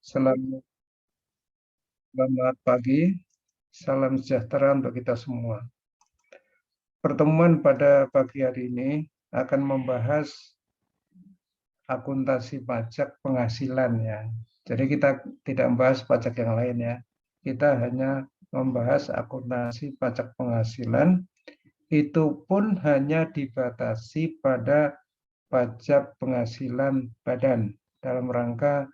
Selamat, selamat pagi, salam sejahtera untuk kita semua. Pertemuan pada pagi hari ini akan membahas akuntansi pajak penghasilan ya. Jadi kita tidak membahas pajak yang lain ya. Kita hanya membahas akuntansi pajak penghasilan, itu pun hanya dibatasi pada pajak penghasilan badan dalam rangka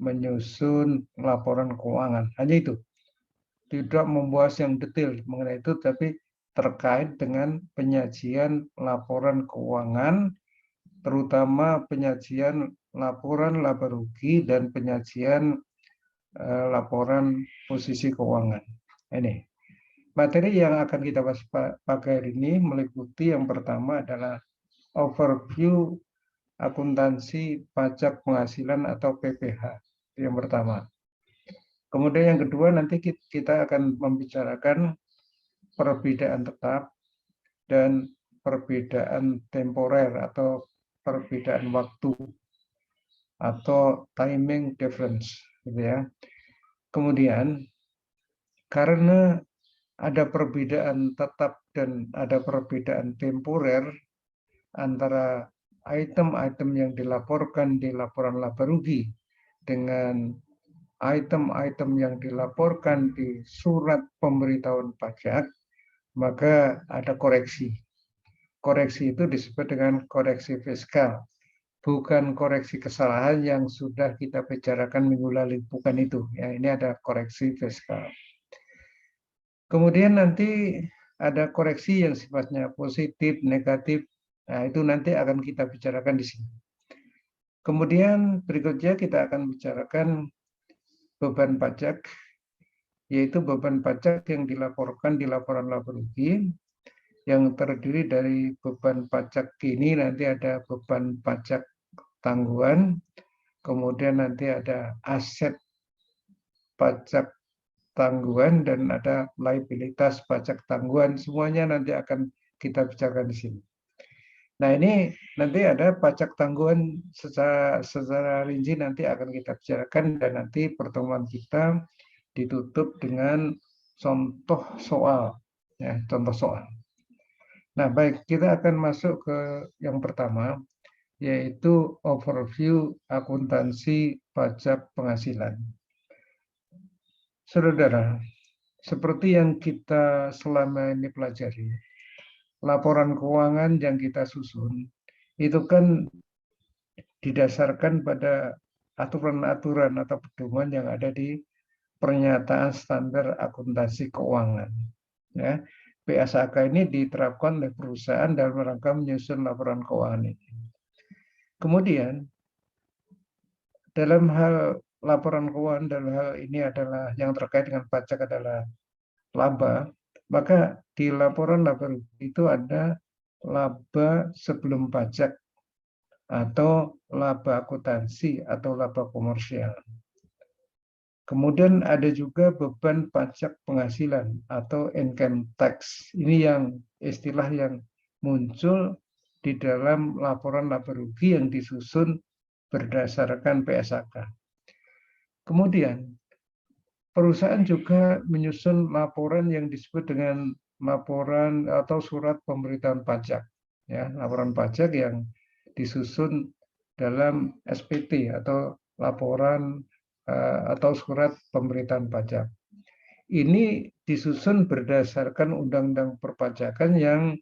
menyusun laporan keuangan. Hanya itu. Tidak membahas yang detail mengenai itu, tapi terkait dengan penyajian laporan keuangan, terutama penyajian laporan laba rugi dan penyajian laporan posisi keuangan. Ini materi yang akan kita bahas pagi hari ini meliputi yang pertama adalah overview akuntansi pajak penghasilan atau PPH. Yang pertama. Kemudian yang kedua nanti kita akan membicarakan perbedaan tetap dan perbedaan temporer atau perbedaan waktu atau timing difference, gitu ya. Kemudian karena ada perbedaan tetap dan ada perbedaan temporer antara item-item yang dilaporkan di laporan laba rugi dengan item-item yang dilaporkan di surat pemberitahuan pajak, maka ada koreksi. Koreksi itu disebut dengan koreksi fiskal, bukan koreksi kesalahan yang sudah kita bicarakan minggu lalu, bukan itu. Ya, ini ada koreksi fiskal. Kemudian nanti ada koreksi yang sifatnya positif, negatif. Nah, itu nanti akan kita bicarakan di sini. Kemudian berikutnya kita akan bicarakan beban pajak, yaitu beban pajak yang dilaporkan di laporan laba rugi, yang terdiri dari beban pajak kini, nanti ada beban pajak tangguhan, kemudian nanti ada aset pajak tangguhan, dan ada liabilitas pajak tangguhan. Semuanya nanti akan kita bicarakan di sini. Nah, ini nanti ada pajak tangguhan secara rinci nanti akan kita bicarakan, dan nanti pertemuan kita ditutup dengan contoh soal. Ya, contoh soal. Nah, baik, kita akan masuk ke yang pertama, yaitu overview akuntansi pajak penghasilan. Saudara, seperti yang kita selama ini pelajari, laporan keuangan yang kita susun itu kan didasarkan pada aturan-aturan atau pedoman yang ada di pernyataan standar akuntansi keuangan. Ya, PSAK ini diterapkan oleh perusahaan dalam rangka menyusun laporan keuangan ini. Kemudian dalam hal laporan keuangan, dalam hal ini adalah yang terkait dengan pajak adalah laba, maka di laporan laba rugi itu ada laba sebelum pajak atau laba akuntansi atau laba komersial. Kemudian ada juga beban pajak penghasilan atau income tax. Ini yang istilah yang muncul di dalam laporan laba rugi yang disusun berdasarkan PSAK. Kemudian perusahaan juga menyusun laporan yang disebut dengan laporan atau surat pemberitahuan pajak. Ya, laporan pajak yang disusun dalam SPT atau laporan atau surat pemberitahuan pajak. Ini disusun berdasarkan undang-undang perpajakan yang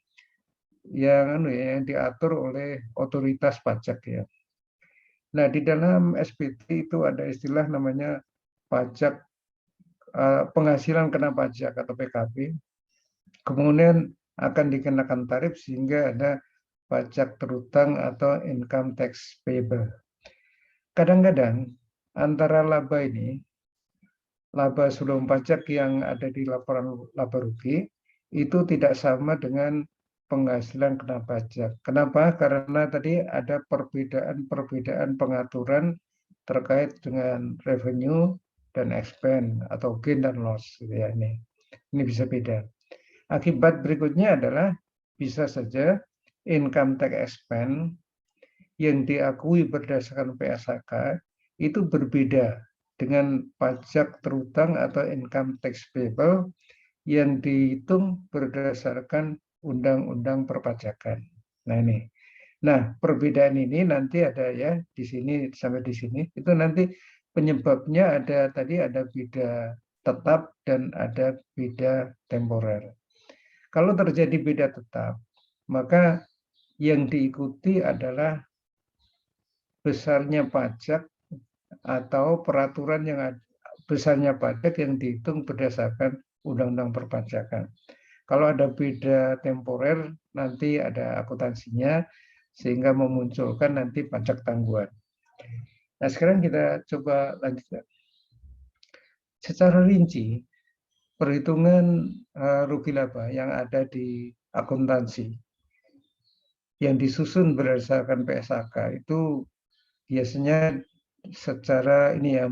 diatur oleh otoritas pajak ya. Nah, di dalam SPT itu ada istilah namanya pajak penghasilan kena pajak atau PKP. Kemudian akan dikenakan tarif sehingga ada pajak terutang atau income tax payable. Kadang-kadang antara laba ini, laba sebelum pajak yang ada di laporan laba rugi, itu tidak sama dengan penghasilan kena pajak. Kenapa? Karena tadi ada perbedaan pengaturan terkait dengan revenue dan expense atau gain dan loss. Ya, ini bisa beda. Akibat berikutnya adalah bisa saja income tax expense yang diakui berdasarkan PSAK itu berbeda dengan pajak terutang atau income tax payable yang dihitung berdasarkan undang-undang perpajakan. Nah ini. Nah, perbedaan ini nanti ada ya di sini sampai di sini. Itu nanti penyebabnya ada tadi ada beda tetap dan ada beda temporer. Kalau terjadi beda tetap, maka yang diikuti adalah besarnya pajak atau peraturan yang besarnya pajak yang dihitung berdasarkan undang-undang perpajakan. Kalau ada beda temporer, nanti ada akuntansinya, sehingga memunculkan nanti pajak tangguhan. Nah, sekarang kita coba lanjutkan. Secara rinci, perhitungan rugi laba yang ada di akuntansi yang disusun berdasarkan PSAK itu biasanya secara ini ya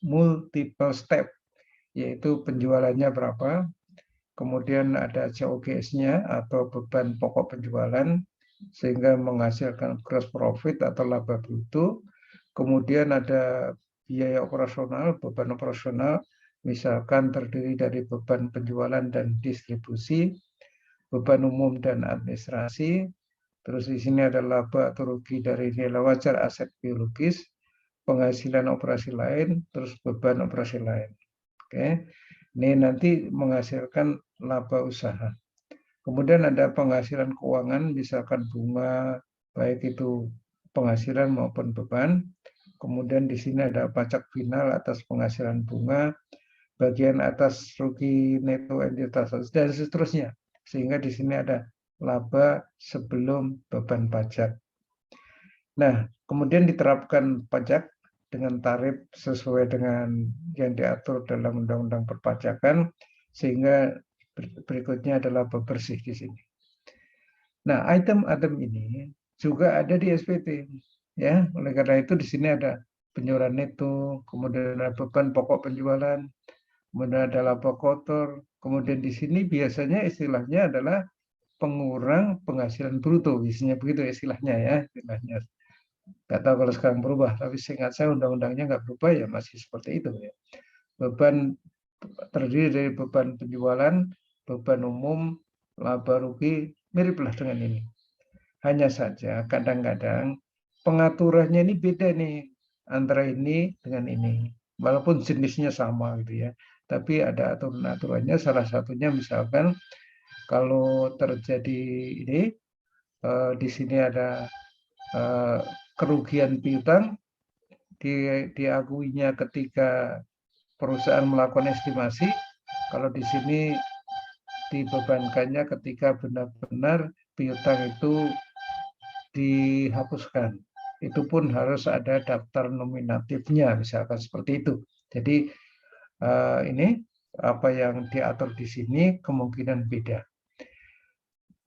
multiple step, yaitu penjualannya berapa, kemudian ada COGS-nya atau beban pokok penjualan sehingga menghasilkan gross profit atau laba bruto, kemudian ada biaya operasional, beban operasional, misalkan terdiri dari beban penjualan dan distribusi, beban umum dan administrasi, terus di sini ada laba atau rugi dari nilai wajar aset biologis, penghasilan operasi lain, terus beban operasi lain. Oke, ini nanti menghasilkan laba usaha. Kemudian ada penghasilan keuangan, misalkan bunga, baik itu penghasilan maupun beban. Kemudian di sini ada pajak final atas penghasilan bunga, bagian atas rugi neto entitas dan seterusnya. Sehingga di sini ada laba sebelum beban pajak. Nah, kemudian diterapkan pajak dengan tarif sesuai dengan yang diatur dalam Undang-Undang Perpajakan, sehingga berikutnya adalah bebersih di sini. Nah, item-item ini juga ada di SPT, ya. Oleh karena itu di sini ada penjualan neto, kemudian ada beban pokok penjualan, kemudian ada laba kotor, kemudian di sini biasanya istilahnya adalah pengurang penghasilan bruto, biasanya begitu istilahnya ya, istilahnya. Nggak tahu kalau sekarang berubah, tapi seingat saya undang-undangnya nggak berubah ya masih seperti itu ya. Beban terdiri dari beban penjualan, beban umum, laba rugi, miriplah dengan ini. Hanya saja kadang-kadang pengaturannya ini beda nih antara ini dengan ini. Walaupun jenisnya sama gitu ya. Tapi ada aturan-aturannya, salah satunya misalkan kalau terjadi ini di sini ada kerugian piutang diakuinya ketika perusahaan melakukan estimasi. Kalau di sini dibebankannya ketika benar-benar piutang itu dihapuskan. Itu pun harus ada daftar nominatifnya, misalkan seperti itu. Jadi ini apa yang diatur di sini kemungkinan beda.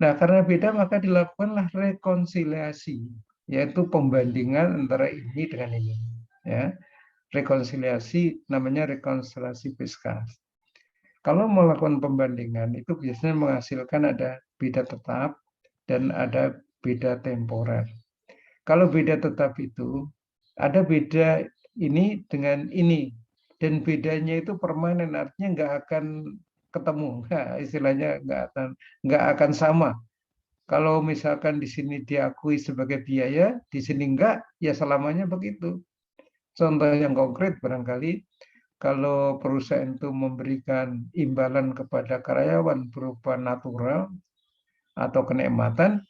Nah, karena beda maka dilakukanlah rekonsiliasi, yaitu pembandingan antara ini dengan ini. Ya, rekonsiliasi namanya rekonsiliasi fiskal. Kalau melakukan pembandingan itu biasanya menghasilkan ada beda tetap dan ada beda temporer. Kalau beda tetap itu ada beda ini dengan ini dan bedanya itu permanen, artinya nggak akan ketemu, istilahnya nggak akan sama. Kalau misalkan di sini diakui sebagai biaya, di sini enggak, ya selamanya begitu. Contoh yang konkret barangkali kalau perusahaan itu memberikan imbalan kepada karyawan berupa natural atau kenikmatan,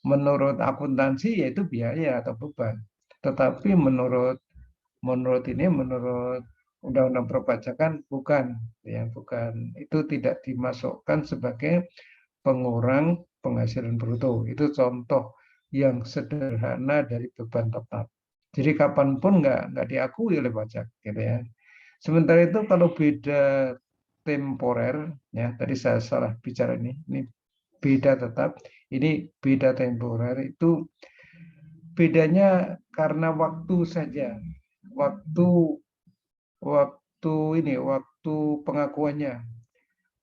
menurut akuntansi yaitu biaya atau beban. Tetapi menurut Undang-Undang Perpajakan bukan, ya bukan. Itu tidak dimasukkan sebagai pengurang penghasilan bruto. Itu contoh yang sederhana dari beban tetap. Jadi kapanpun nggak diakui oleh pajak, gitu ya. Sementara itu kalau beda temporer, ya tadi saya salah bicara ini beda tetap, ini beda temporer itu bedanya karena waktu saja, waktu waktu pengakuannya.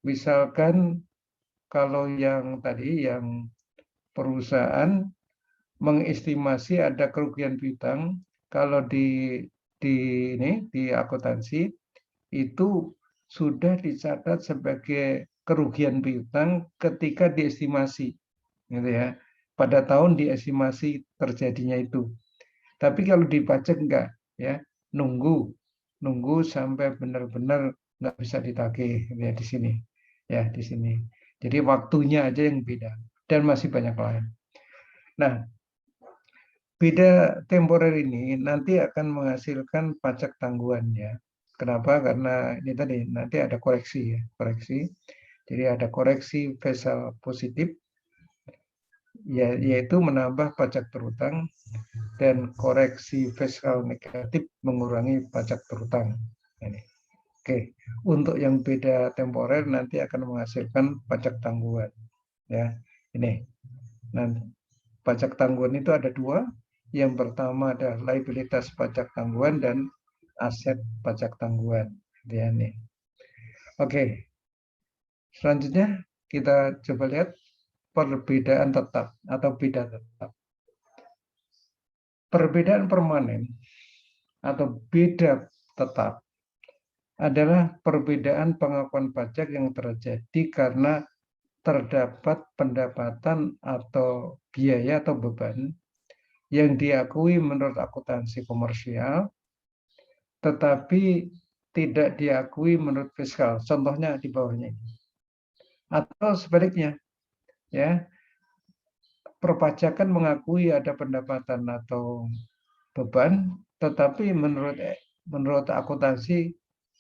Misalkan kalau yang tadi yang perusahaan mengestimasi ada kerugian piutang, kalau di di akuntansi itu sudah dicatat sebagai kerugian piutang ketika diestimasi, gitu ya. Pada tahun diestimasi terjadinya itu. Tapi kalau di pajak enggak, ya, nunggu sampai benar-benar nggak bisa ditagih, ya di sini, ya di sini. Jadi waktunya aja yang beda dan masih banyak lain. Nah, beda temporer ini nanti akan menghasilkan pajak tangguhannya. Kenapa? Karena ini tadi nanti ada koreksi ya, koreksi. Jadi ada koreksi faisal positif, ya, yaitu menambah pajak terutang, dan koreksi fiskal negatif mengurangi pajak terutang. Ini. Oke, untuk yang beda temporer nanti akan menghasilkan pajak tangguhan. Ya, ini. Nah, pajak tangguhan itu ada dua. Yang pertama adalah liabilitas pajak tangguhan dan aset pajak tangguhan. Ya, nih. Oke, selanjutnya kita coba lihat perbedaan tetap atau beda tetap. Perbedaan permanen atau beda tetap adalah perbedaan pengakuan pajak yang terjadi karena terdapat pendapatan atau biaya atau beban yang diakui menurut akuntansi komersial tetapi tidak diakui menurut fiskal. Contohnya di bawahnya. Atau sebaliknya, ya, perpajakan mengakui ada pendapatan atau beban, tetapi menurut akuntansi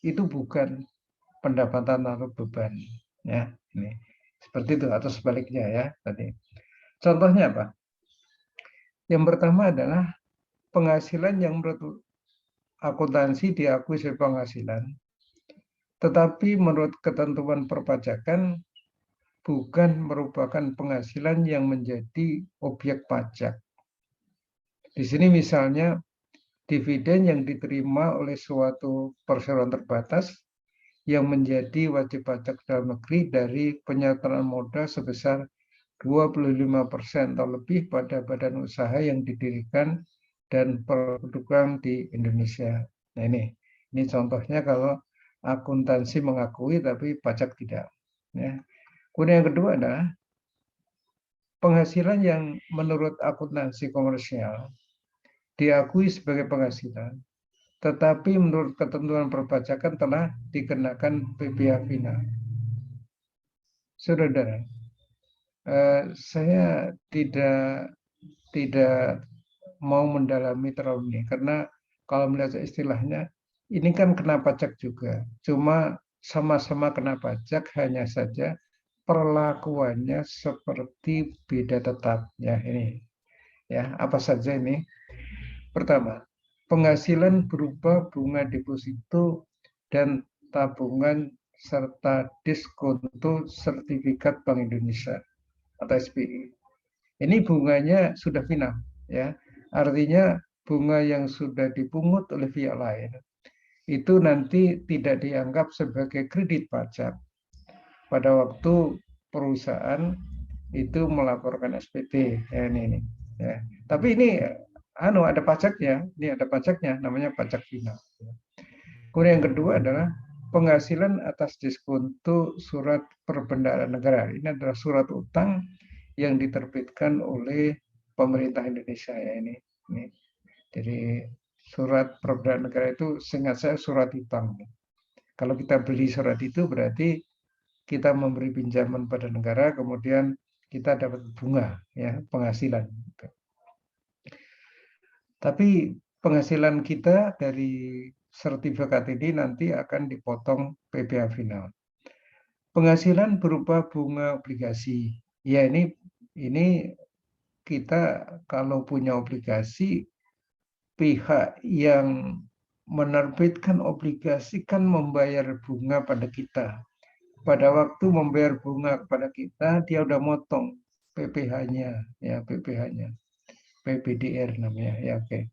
itu bukan pendapatan atau beban, ya. Ini seperti itu atau sebaliknya, ya, tadi. Contohnya apa? Yang pertama adalah penghasilan yang menurut akuntansi diakui sebagai penghasilan, tetapi menurut ketentuan perpajakan bukan merupakan penghasilan yang menjadi objek pajak. Di sini misalnya dividen yang diterima oleh suatu perseroan terbatas yang menjadi wajib pajak dalam negeri dari penyertaan modal sebesar 25% atau lebih pada badan usaha yang didirikan dan berkedudukan di Indonesia. Nah, ini contohnya kalau akuntansi mengakui tapi pajak tidak. Ya. Kemudian yang kedua adalah penghasilan yang menurut akuntansi komersial diakui sebagai penghasilan, tetapi menurut ketentuan perpajakan telah dikenakan PPh final. Saudara, saya tidak mau mendalami terlalu ini karena kalau melihat istilahnya ini kan kena pajak juga, cuma sama-sama kena pajak, hanya saja perlakuannya seperti beda tetap, ya. Ini, ya, apa saja ini? Pertama, penghasilan berupa bunga deposito dan tabungan serta diskonto sertifikat Bank Indonesia atau SBI. Ini bunganya sudah final, ya. Artinya bunga yang sudah dipungut oleh pihak lain itu nanti tidak dianggap sebagai kredit pajak pada waktu perusahaan itu melaporkan SPT, ya, ini ya. Tapi ini ada pajaknya, ini ada pajaknya, namanya pajak final. Kemudian yang kedua adalah penghasilan atas diskonto surat perbendaharaan negara. Ini adalah surat utang yang diterbitkan oleh pemerintah Indonesia, ya, ini. Jadi surat perbendaharaan negara itu seingat saya surat utang. Kalau kita beli surat itu berarti kita memberi pinjaman pada negara, kemudian kita dapat bunga, ya, penghasilan. Tapi penghasilan kita dari sertifikat ini nanti akan dipotong PPh final. Penghasilan berupa bunga obligasi. Ya, ini kita kalau punya obligasi, pihak yang menerbitkan obligasi kan membayar bunga pada kita. Pada waktu membayar bunga kepada kita, dia udah motong PPh-nya, ya, PPh-nya, PPDR namanya, ya, oke.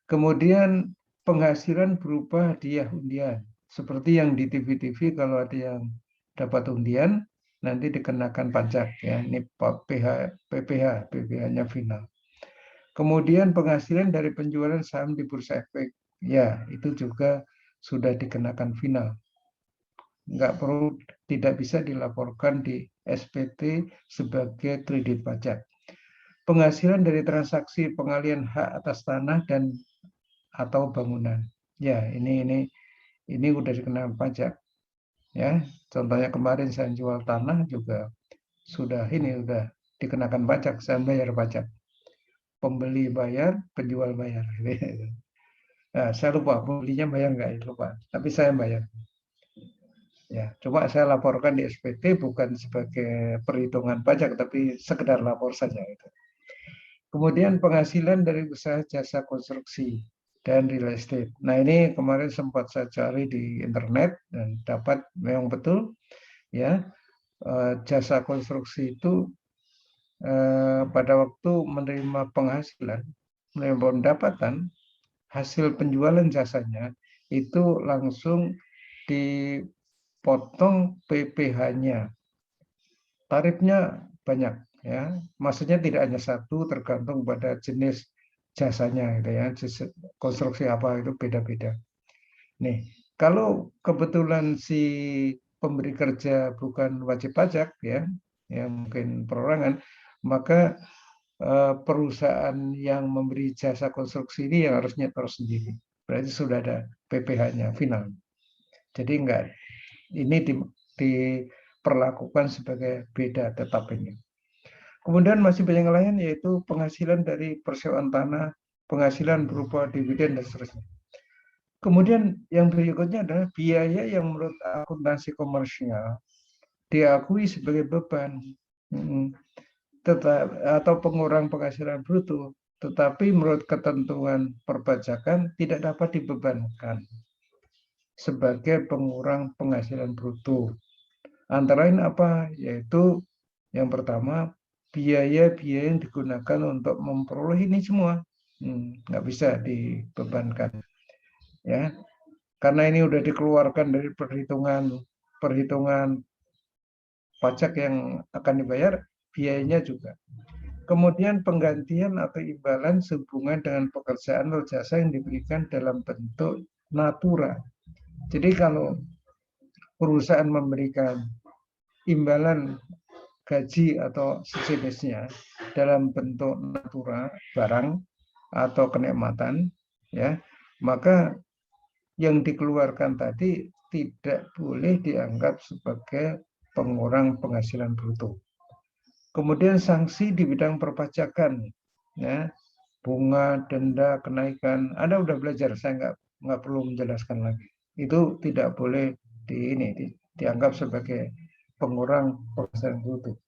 Kemudian penghasilan berupa hadiah undian, seperti yang di TV-TV kalau ada yang dapat undian, nanti dikenakan pajak, ya, ini PPh-nya final. Kemudian penghasilan dari penjualan saham di bursa efek. ya itu juga sudah dikenakan final. Nggak perlu, tidak bisa dilaporkan di SPT sebagai kredit pajak. Penghasilan dari transaksi pengalihan hak atas tanah dan atau bangunan. Ya, ini udah dikenakan pajak. Ya, contohnya kemarin saya jual tanah juga sudah dikenakan pajak, saya bayar pajak. Pembeli bayar, penjual bayar. Nah, saya lupa pembelinya bayar nggak, lupa. Tapi saya bayar. Ya, coba saya laporkan di SPT bukan sebagai perhitungan pajak, tapi sekedar lapor saja. Kemudian penghasilan dari usaha jasa konstruksi dan real estate. Nah, ini kemarin sempat saya cari di internet dan dapat memang betul ya, jasa konstruksi itu pada waktu menerima penghasilan, menerima pendapatan hasil penjualan jasanya itu langsung dipotong PPh-nya. Tarifnya banyak ya. Maksudnya tidak hanya satu, tergantung pada jenis jasanya gitu ya. Konstruksi apa itu beda-beda. Nih, kalau kebetulan si pemberi kerja bukan wajib pajak ya, ya mungkin perorangan, maka perusahaan yang memberi jasa konstruksi ini yang harus nyetor sendiri. Berarti sudah ada PPh-nya final. Jadi enggak, ini diperlakukan sebagai beda tetap ini. Kemudian masih banyak yang lain, yaitu penghasilan dari persewaan tanah, penghasilan berupa dividen dan seterusnya. Kemudian yang berikutnya adalah biaya yang menurut akuntansi komersial diakui sebagai beban atau pengurang penghasilan bruto, tetapi menurut ketentuan perpajakan tidak dapat dibebankan sebagai pengurang penghasilan bruto. Antara lain apa? Yaitu yang pertama, biaya-biaya yang digunakan untuk memperoleh ini semua nggak bisa dibebankan, ya, karena ini udah dikeluarkan dari perhitungan pajak yang akan dibayar, biayanya juga. Kemudian penggantian atau imbalan sehubungan dengan pekerjaan atau jasa yang diberikan dalam bentuk natura. Jadi kalau perusahaan memberikan imbalan gaji atau sejenisnya dalam bentuk natura, barang atau kenikmatan, ya, maka yang dikeluarkan tadi tidak boleh dianggap sebagai pengurang penghasilan bruto. Kemudian sanksi di bidang perpajakan, ya, bunga, denda, kenaikan. Anda udah belajar, saya nggak perlu menjelaskan lagi. Itu tidak boleh dianggap sebagai pengurang penghasilan bruto.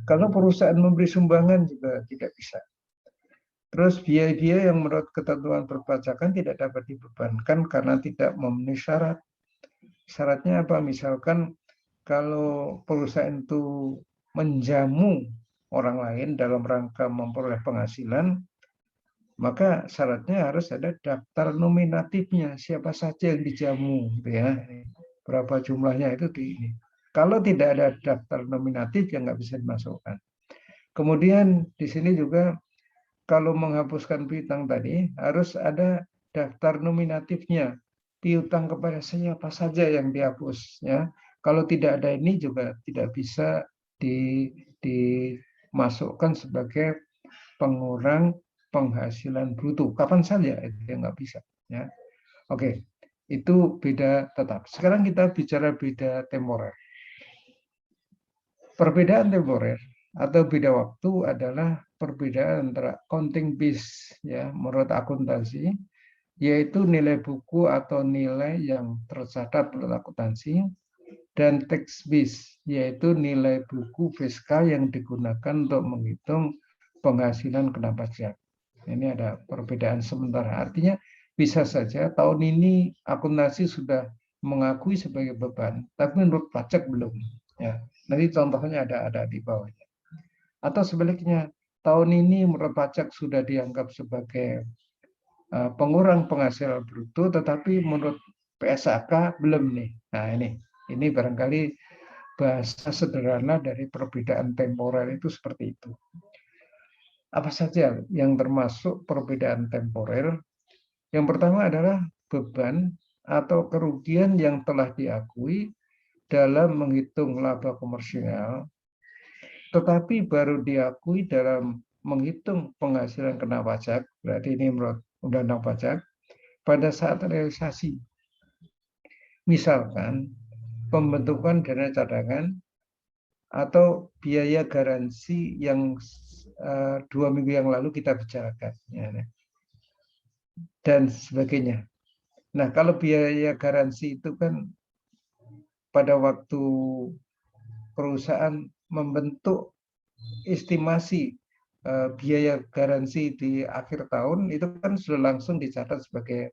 Kalau perusahaan memberi sumbangan juga tidak bisa. Terus biaya-biaya yang menurut ketentuan perpajakan tidak dapat dibebankan karena tidak memenuhi syarat. Syaratnya apa? Misalkan kalau perusahaan itu menjamu orang lain dalam rangka memperoleh penghasilan, maka syaratnya harus ada daftar nominatifnya, siapa saja yang dijamu, gitu ya. Berapa jumlahnya itu di ini. Kalau tidak ada daftar nominatif, ya nggak bisa dimasukkan. Kemudian di sini juga kalau menghapuskan piutang tadi harus ada daftar nominatifnya. Piutang kepada siapa saja yang dihapus, ya. Kalau tidak ada ini juga tidak bisa dimasukkan sebagai pengurang penghasilan bruto. Kapan saja itu nggak bisa, ya. Oke, itu beda tetap. Sekarang kita bicara beda temporer. Perbedaan temporer atau beda waktu adalah perbedaan antara counting base, ya, menurut akuntansi, yaitu nilai buku atau nilai yang tercatat menurut akuntansi, dan tax base, yaitu nilai buku fiskal yang digunakan untuk menghitung penghasilan kena pajak. Ini ada perbedaan sementara. Artinya bisa saja tahun ini akuntansi sudah mengakui sebagai beban, tapi menurut pajak belum. Ya, nanti contohnya ada di bawahnya. Atau sebaliknya, tahun ini menurut pajak sudah dianggap sebagai pengurang penghasilan bruto, tetapi menurut PSAK belum nih. Nah ini barangkali bahasa sederhana dari perbedaan temporer itu seperti itu. Apa saja yang termasuk perbedaan temporer? Yang pertama adalah beban atau kerugian yang telah diakui dalam menghitung laba komersial, tetapi baru diakui dalam menghitung penghasilan kena pajak, berarti ini menurut Undang-Undang Pajak, pada saat realisasi. Misalkan pembentukan dana cadangan atau biaya garansi yang 2 minggu yang lalu kita bicarakan, ya, dan sebagainya. Nah, kalau biaya garansi itu kan pada waktu perusahaan membentuk estimasi biaya garansi di akhir tahun, itu kan sudah langsung dicatat sebagai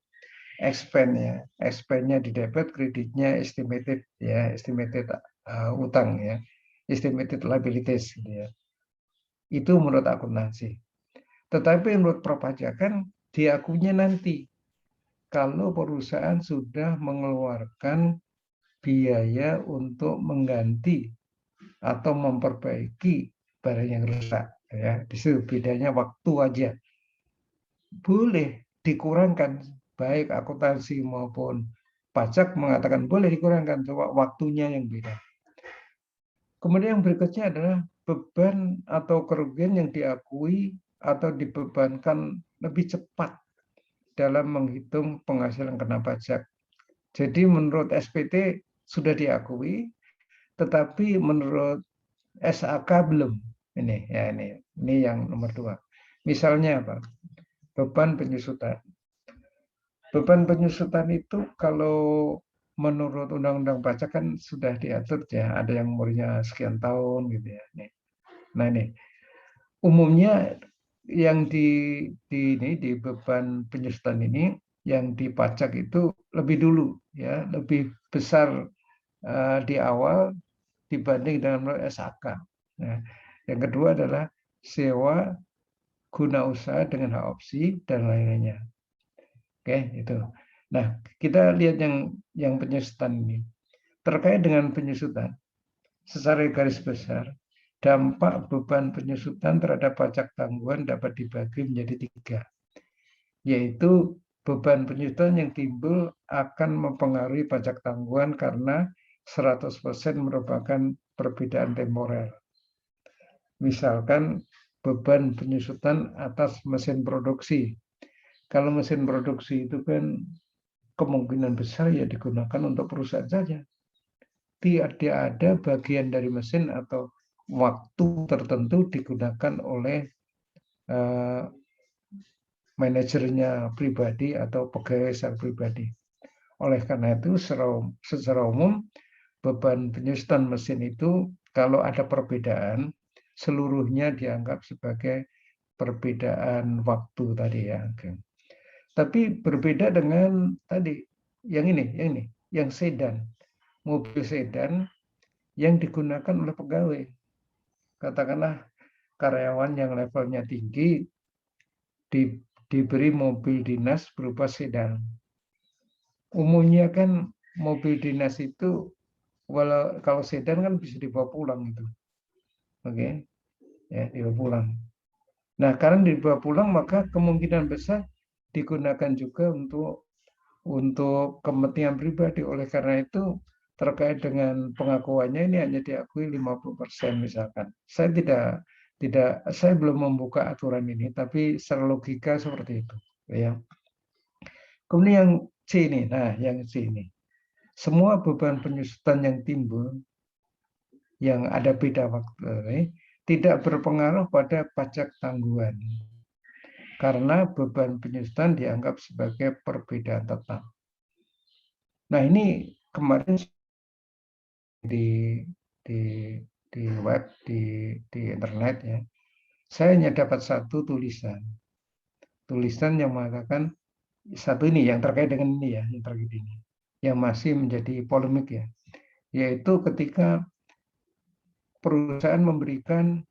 expense ya, expense-nya di debit, kreditnya estimated ya, estimated utang ya, estimated liabilities gitu ya. Itu menurut akuntansi. Tetapi menurut perpajakan diakuinya nanti kalau perusahaan sudah mengeluarkan biaya untuk mengganti atau memperbaiki barang yang rusak ya. Di situ bedanya waktu aja. Boleh dikurangkan, baik akuntansi maupun pajak mengatakan boleh dikurangkan, coba waktunya yang beda. Kemudian yang berikutnya adalah beban atau kerugian yang diakui atau dibebankan lebih cepat dalam menghitung penghasilan kena pajak. Jadi menurut SPT sudah diakui, tetapi menurut SAK belum. Ini ya, ini yang nomor 2. Misalnya apa? Beban penyusutan. Beban penyusutan itu kalau menurut Undang-Undang Pajak kan sudah diatur ya, ada yang umurnya sekian tahun gitu ya. Nah ini umumnya yang di beban penyusutan ini yang dipajak itu lebih dulu ya, lebih besar di awal dibanding dengan SAK. Nah, yang kedua adalah sewa guna usaha dengan hak opsi dan lain-lainnya. Oke, itu. Nah, kita lihat yang penyusutan ini. Terkait dengan penyusutan, secara garis besar, dampak beban penyusutan terhadap pajak tangguhan dapat dibagi menjadi 3, yaitu beban penyusutan yang timbul akan mempengaruhi pajak tangguhan karena 100% merupakan perbedaan temporer. Misalkan beban penyusutan atas mesin produksi. Kalau mesin produksi itu kan kemungkinan besar ya digunakan untuk perusahaan saja. Tidak ada bagian dari mesin atau waktu tertentu digunakan oleh manajernya pribadi atau pegawai secara pribadi. Oleh karena itu secara umum beban penyusutan mesin itu kalau ada perbedaan seluruhnya dianggap sebagai perbedaan waktu tadi ya. Tapi berbeda dengan tadi yang ini, yang sedan, mobil sedan yang digunakan oleh pegawai. Katakanlah karyawan yang levelnya tinggi diberi mobil dinas berupa sedan. Umumnya kan mobil dinas itu kalau sedan kan bisa dibawa pulang itu. Oke. Ya, dibawa pulang. Nah, karena dibawa pulang maka kemungkinan besar digunakan juga untuk kepentingan pribadi. Oleh karena itu terkait dengan pengakuannya ini hanya diakui 50% misalkan. Saya belum membuka aturan ini, tapi secara logika seperti itu. Ya. Kemudian yang C ini, yang C ini. Semua beban penyusutan yang timbul, yang ada beda waktu ini, tidak berpengaruh pada pajak tangguhan. Karena beban penyusutan dianggap sebagai perbedaan tetap. Nah ini kemarin di web, di internet ya, saya hanya dapat satu tulisan yang mengatakan satu ini yang terkait dengan ini ya, yang terkait ini, yang masih menjadi polemik ya, yaitu ketika perusahaan memberikan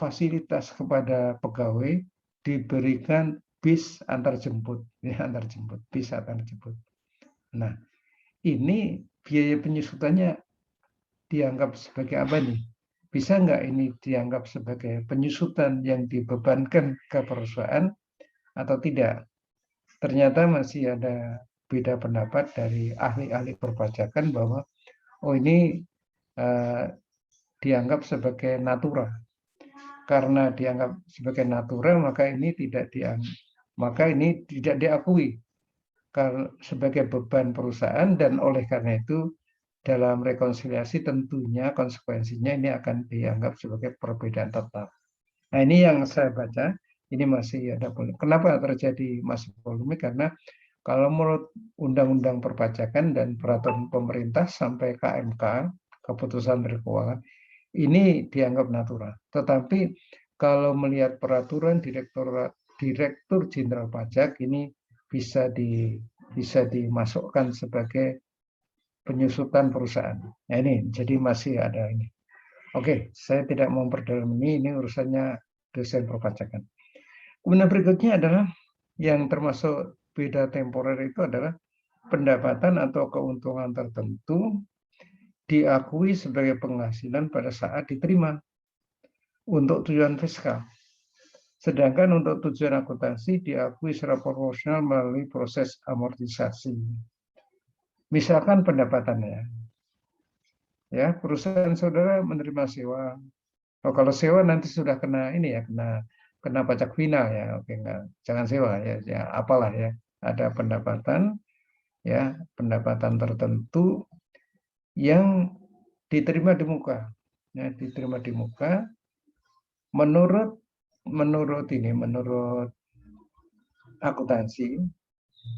fasilitas kepada pegawai diberikan bis antar jemput, ya antar jemput, bis antar jemput. Nah, ini biaya penyusutannya dianggap sebagai apa nih? Bisa nggak ini dianggap sebagai penyusutan yang dibebankan ke perusahaan atau tidak? ternyata masih ada beda pendapat dari ahli-ahli perpajakan bahwa oh ini dianggap sebagai natural. Karena dianggap sebagai natural, maka ini tidak diakui sebagai beban perusahaan, dan oleh karena itu dalam rekonsiliasi tentunya konsekuensinya ini akan dianggap sebagai perbedaan tetap. Nah, ini yang saya baca, ini masih ada polemik. Kenapa terjadi masih polemik? Karena kalau menurut Undang-Undang Perpajakan dan Peraturan Pemerintah sampai KMK, Keputusan Menteri Keuangan, ini dianggap natural. Tetapi kalau melihat peraturan Direktur Jenderal Pajak, ini bisa dimasukkan sebagai penyusutan perusahaan. Nah, ini jadi masih ada ini. Oke, saya tidak mau memperdalam ini urusannya dosen perpajakan. Kemudian berikutnya adalah yang termasuk beda temporer itu adalah pendapatan atau keuntungan tertentu diakui sebagai penghasilan pada saat diterima untuk tujuan fiskal. Sedangkan untuk tujuan akuntansi diakui secara proporsional melalui proses amortisasi. Misalkan pendapatannya, ya perusahaan saudara menerima sewa. Oh, kalau sewa nanti sudah kena ini ya, kena pajak final ya. Oke, enggak, jangan sewa ya, apalah ya. Ada pendapatan ya, pendapatan tertentu yang diterima di muka. Ya, diterima di muka menurut akuntansi,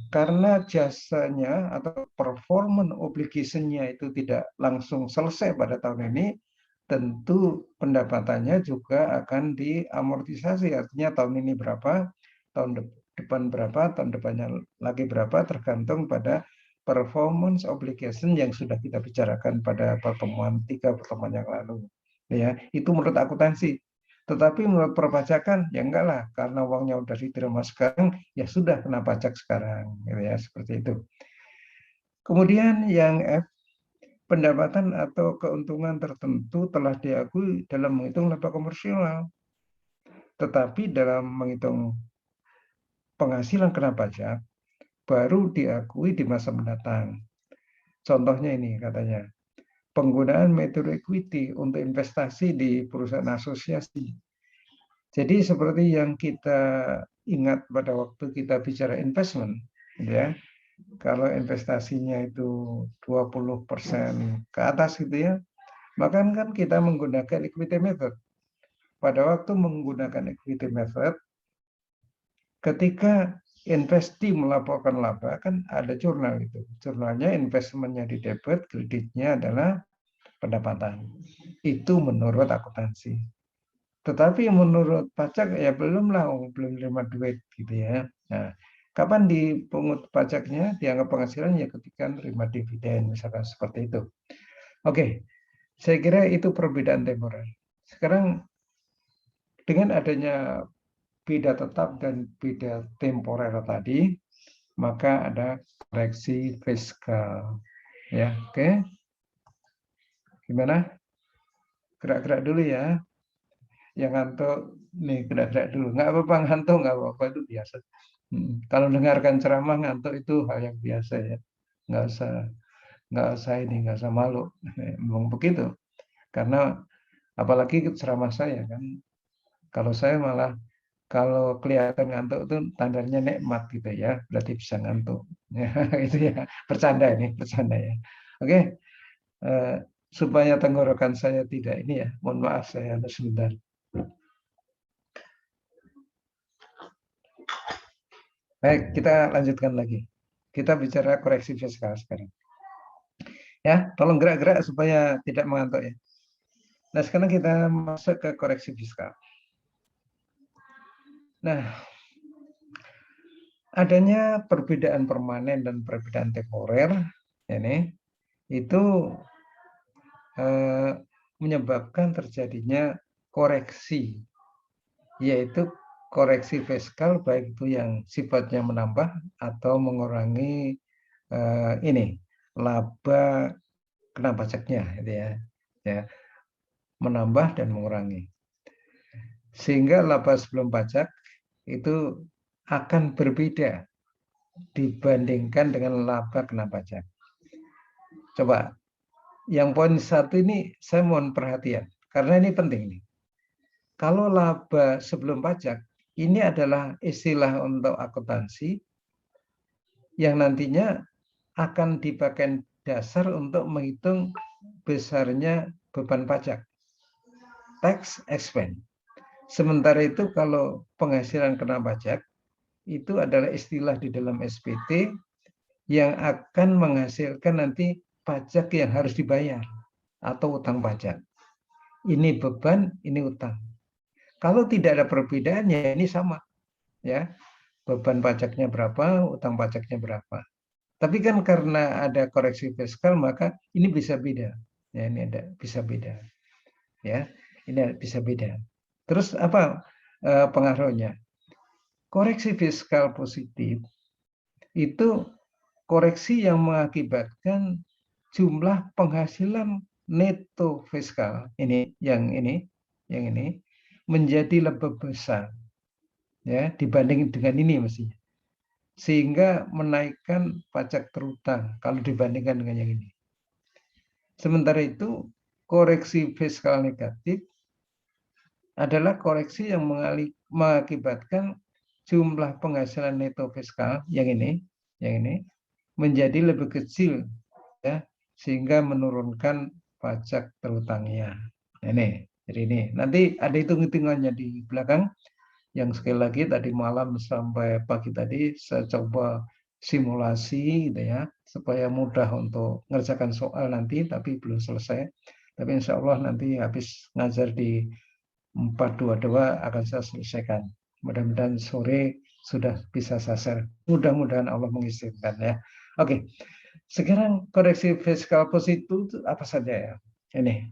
karena jasanya atau performance obligation-nya itu tidak langsung selesai pada tahun ini, tentu pendapatannya juga akan diamortisasi. Artinya tahun ini berapa, tahun depan berapa, tahun depannya lagi berapa, tergantung pada performance obligation yang sudah kita bicarakan pada tiga pertemuan yang lalu. Ya, itu menurut akuntansi. Tetapi menurut perpajakan, ya enggak lah, karena uangnya udah diterima sekarang, ya sudah kena pajak sekarang, gitu ya, seperti itu. Kemudian yang F, pendapatan atau keuntungan tertentu telah diakui dalam menghitung laba komersial, tetapi dalam menghitung penghasilan kena pajak baru diakui di masa mendatang. Contohnya ini katanya, penggunaan metode equity untuk investasi di perusahaan asosiasi. Jadi seperti yang kita ingat pada waktu kita bicara investment, ya, kalau investasinya itu 20% ke atas gitu ya, maka kan kita menggunakan equity method. Pada waktu menggunakan equity method, ketika investi melaporkan laba, kan ada jurnal itu. Jurnalnya investmentnya di debit, kreditnya adalah pendapatan. Itu menurut akuntansi. Tetapi menurut pajak ya belum lah, belum terima duit gitu ya. Nah, kapan dipungut pajaknya, dianggap penghasilan ya ketika terima dividen, misalkan seperti itu. Oke, saya kira itu perbedaan temporer. Sekarang dengan adanya beda tetap dan beda temporer tadi, maka ada koreksi fiskal. Ya, oke. Gimana? Gerak-gerak dulu ya. Yang ngantuk nih, gerak-gerak dulu. Nggak apa-apa ngantuk, nggak apa-apa, itu biasa. Kalau dengarkan ceramah ngantuk itu hal yang biasa ya. Nggak usah nggak usah malu. Memang begitu. Karena apalagi ceramah saya kan. Kalau saya malah kalau kelihatan ngantuk itu tandanya nikmat gitu ya, berarti bisa ngantuk. Ya, itu ya, bercanda ya. Oke, supaya tenggorokan saya tidak ini ya, mohon maaf saya harus sebentar. Baik, kita lanjutkan lagi. Kita bicara koreksi fiskal sekarang. Ya, tolong gerak-gerak supaya tidak mengantuk ya. Nah, sekarang kita masuk ke koreksi fiskal. Nah, adanya perbedaan permanen dan perbedaan temporer ini itu menyebabkan terjadinya koreksi, yaitu koreksi fiskal baik itu yang sifatnya menambah atau mengurangi ini laba kena pajaknya, gitu ya, menambah dan mengurangi, sehingga laba sebelum pajak itu akan berbeda dibandingkan dengan laba kena pajak. Coba, yang poin 1 ini saya mohon perhatian, karena ini penting nih. Kalau laba sebelum pajak, ini adalah istilah untuk akuntansi yang nantinya akan dipakai dasar untuk menghitung besarnya beban pajak, tax expense. Sementara itu kalau penghasilan kena pajak, itu adalah istilah di dalam SPT yang akan menghasilkan nanti pajak yang harus dibayar atau utang pajak. Ini beban, ini utang. Kalau tidak ada perbedaannya, ini sama, ya. Beban pajaknya berapa, utang pajaknya berapa. Tapi kan karena ada koreksi fiskal, maka ini bisa beda. Ya, ini ada bisa beda. Ya, ini bisa beda. Terus apa pengaruhnya? Koreksi fiskal positif itu koreksi yang mengakibatkan jumlah penghasilan neto fiskal yang ini menjadi lebih besar, ya, dibanding dengan ini mestinya, sehingga menaikkan pajak terutang kalau dibandingkan dengan yang ini. Sementara itu koreksi fiskal negatif adalah koreksi yang mengakibatkan jumlah penghasilan neto fiskal yang ini menjadi lebih kecil, ya, sehingga menurunkan pajak terutangnya. Jadi ini nanti ada hitung-hitungannya di belakang yang sekali lagi tadi malam sampai pagi tadi saya coba simulasi gitu ya, supaya mudah untuk ngerjakan soal nanti, tapi belum selesai. Tapi insya Allah nanti habis ngajar di 422 akan saya selesaikan. Mudah-mudahan sore sudah bisa selesai. Mudah-mudahan Allah mengizinkan ya. Oke, sekarang koreksi fiskal positif itu apa saja ya? Ini.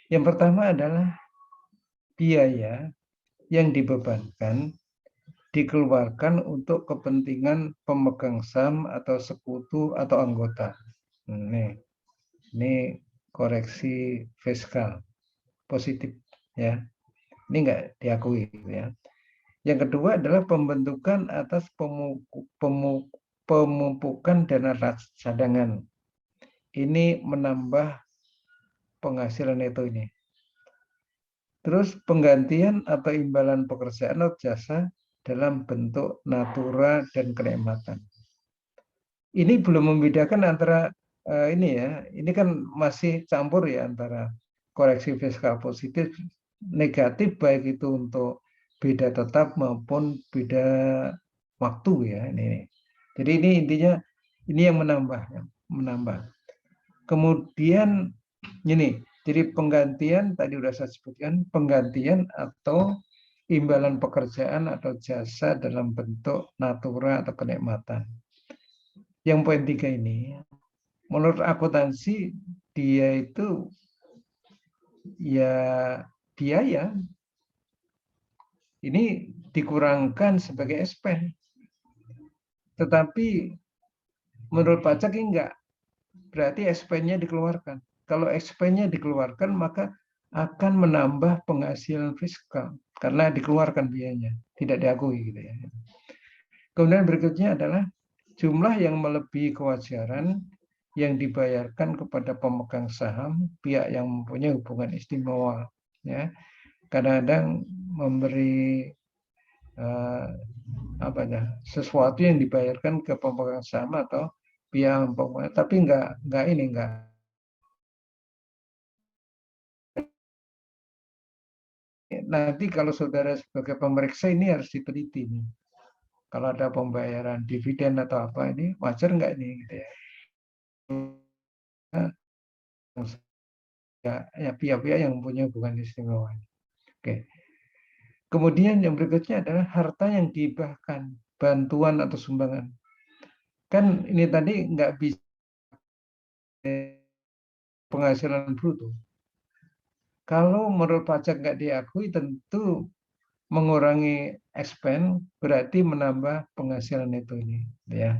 Yang pertama adalah biaya yang dibebankan dikeluarkan untuk kepentingan pemegang saham atau sekutu atau anggota. Ini koreksi fiskal positif ya. Ini enggak diakui ya. Yang kedua adalah pembentukan atas pemumpukan dana cadangan. Ini menambah penghasilan neto ini. Terus penggantian atau imbalan pekerjaan atau jasa dalam bentuk natura dan kenikmatan. Ini belum membedakan antara ini ya, ini kan masih campur ya antara koreksi fiskal positif negatif, baik itu untuk beda tetap maupun beda waktu ya ini. Jadi ini intinya ini yang menambah. Kemudian ini, jadi penggantian tadi sudah saya sebutkan, penggantian atau imbalan pekerjaan atau jasa dalam bentuk natura atau kenikmatan. Yang poin 3 ini, menurut akuntansi dia itu ya biaya ini dikurangkan sebagai expense. Tetapi menurut pajak ini enggak. Berarti expense-nya dikeluarkan. Kalau expense-nya dikeluarkan, maka akan menambah penghasilan fiskal karena dikeluarkan biayanya, tidak diakui gitu ya. Kemudian berikutnya adalah jumlah yang melebihi kewajaran yang dibayarkan kepada pemegang saham, pihak yang mempunyai hubungan istimewa, ya. Kadang-kadang memberi sesuatu yang dibayarkan ke pemegang saham atau pihak pemegang, tapi enggak nanti kalau saudara sebagai pemeriksa ini harus diteliti nih. Kalau ada pembayaran dividen atau apa ini wajar enggak ini gitu ya. Ya pihak-pihak yang mempunyai hubungan istimewa. Oke. Kemudian yang berikutnya adalah harta yang dihibahkan, bantuan atau sumbangan. Kan ini tadi nggak bisa penghasilan bruto. Kalau menurut pajak nggak diakui, tentu mengurangi expense berarti menambah penghasilan itu ini, ya.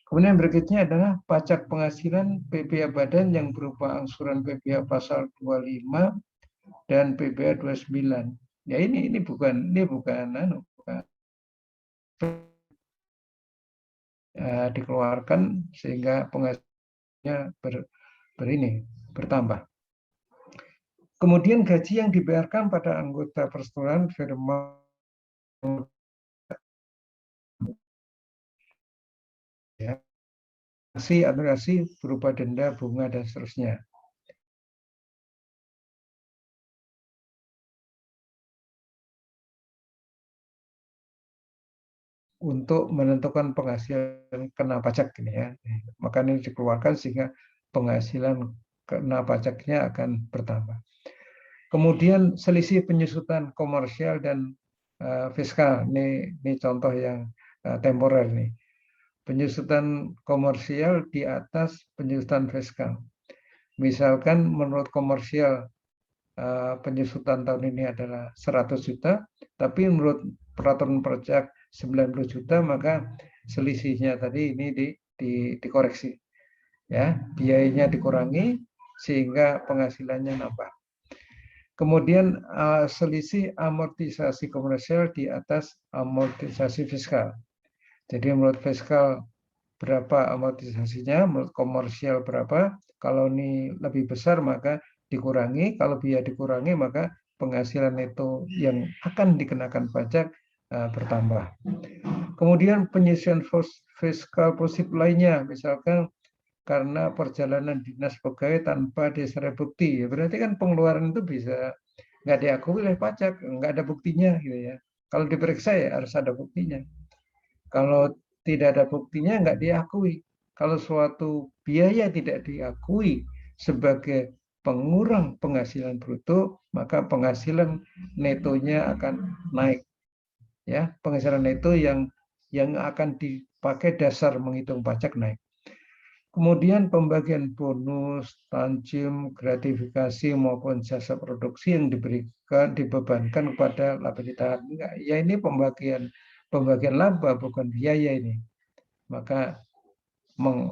Kemudian berikutnya adalah pajak penghasilan PPh badan yang berupa angsuran PPh pasal 25 dan PPh 29. Ya ini bukan dikeluarkan sehingga penghasilannya bertambah. Kemudian gaji yang dibayarkan pada anggota persetujuan firma ya, administrasi berupa denda, bunga, dan seterusnya. Untuk menentukan penghasilan kena pajak ini ya. Maka ini dikeluarkan sehingga penghasilan kena pajaknya akan bertambah. Kemudian selisih penyusutan komersial dan fiskal. Ini contoh yang temporer nih. Penyusutan komersial di atas penyusutan fiskal. Misalkan menurut komersial penyusutan tahun ini adalah 100 juta, tapi menurut peraturan pajak 90 juta, maka selisihnya tadi ini dikoreksi. Ya, biayanya dikurangi sehingga penghasilannya nambah. Kemudian selisih amortisasi komersial di atas amortisasi fiskal. Jadi menurut fiskal berapa amortisasinya, menurut komersial berapa. Kalau ini lebih besar maka dikurangi, kalau biaya dikurangi maka penghasilan neto yang akan dikenakan pajak bertambah. Kemudian penyisian fiskal positif lainnya, misalkan karena perjalanan dinas pegawai tanpa disertai bukti, ya berarti kan pengeluaran itu bisa nggak diakui oleh pajak, nggak ada buktinya gitu ya. Kalau diperiksa ya harus ada buktinya. Kalau tidak ada buktinya nggak diakui. Kalau suatu biaya tidak diakui sebagai pengurang penghasilan bruto, maka penghasilan netonya akan naik. Ya, penghasilan neto yang akan dipakai dasar menghitung pajak naik. Kemudian pembagian bonus, tanjim, gratifikasi maupun jasa produksi yang dibebankan kepada laba ditahan. Ya ini pembagian laba bukan biaya ini. Maka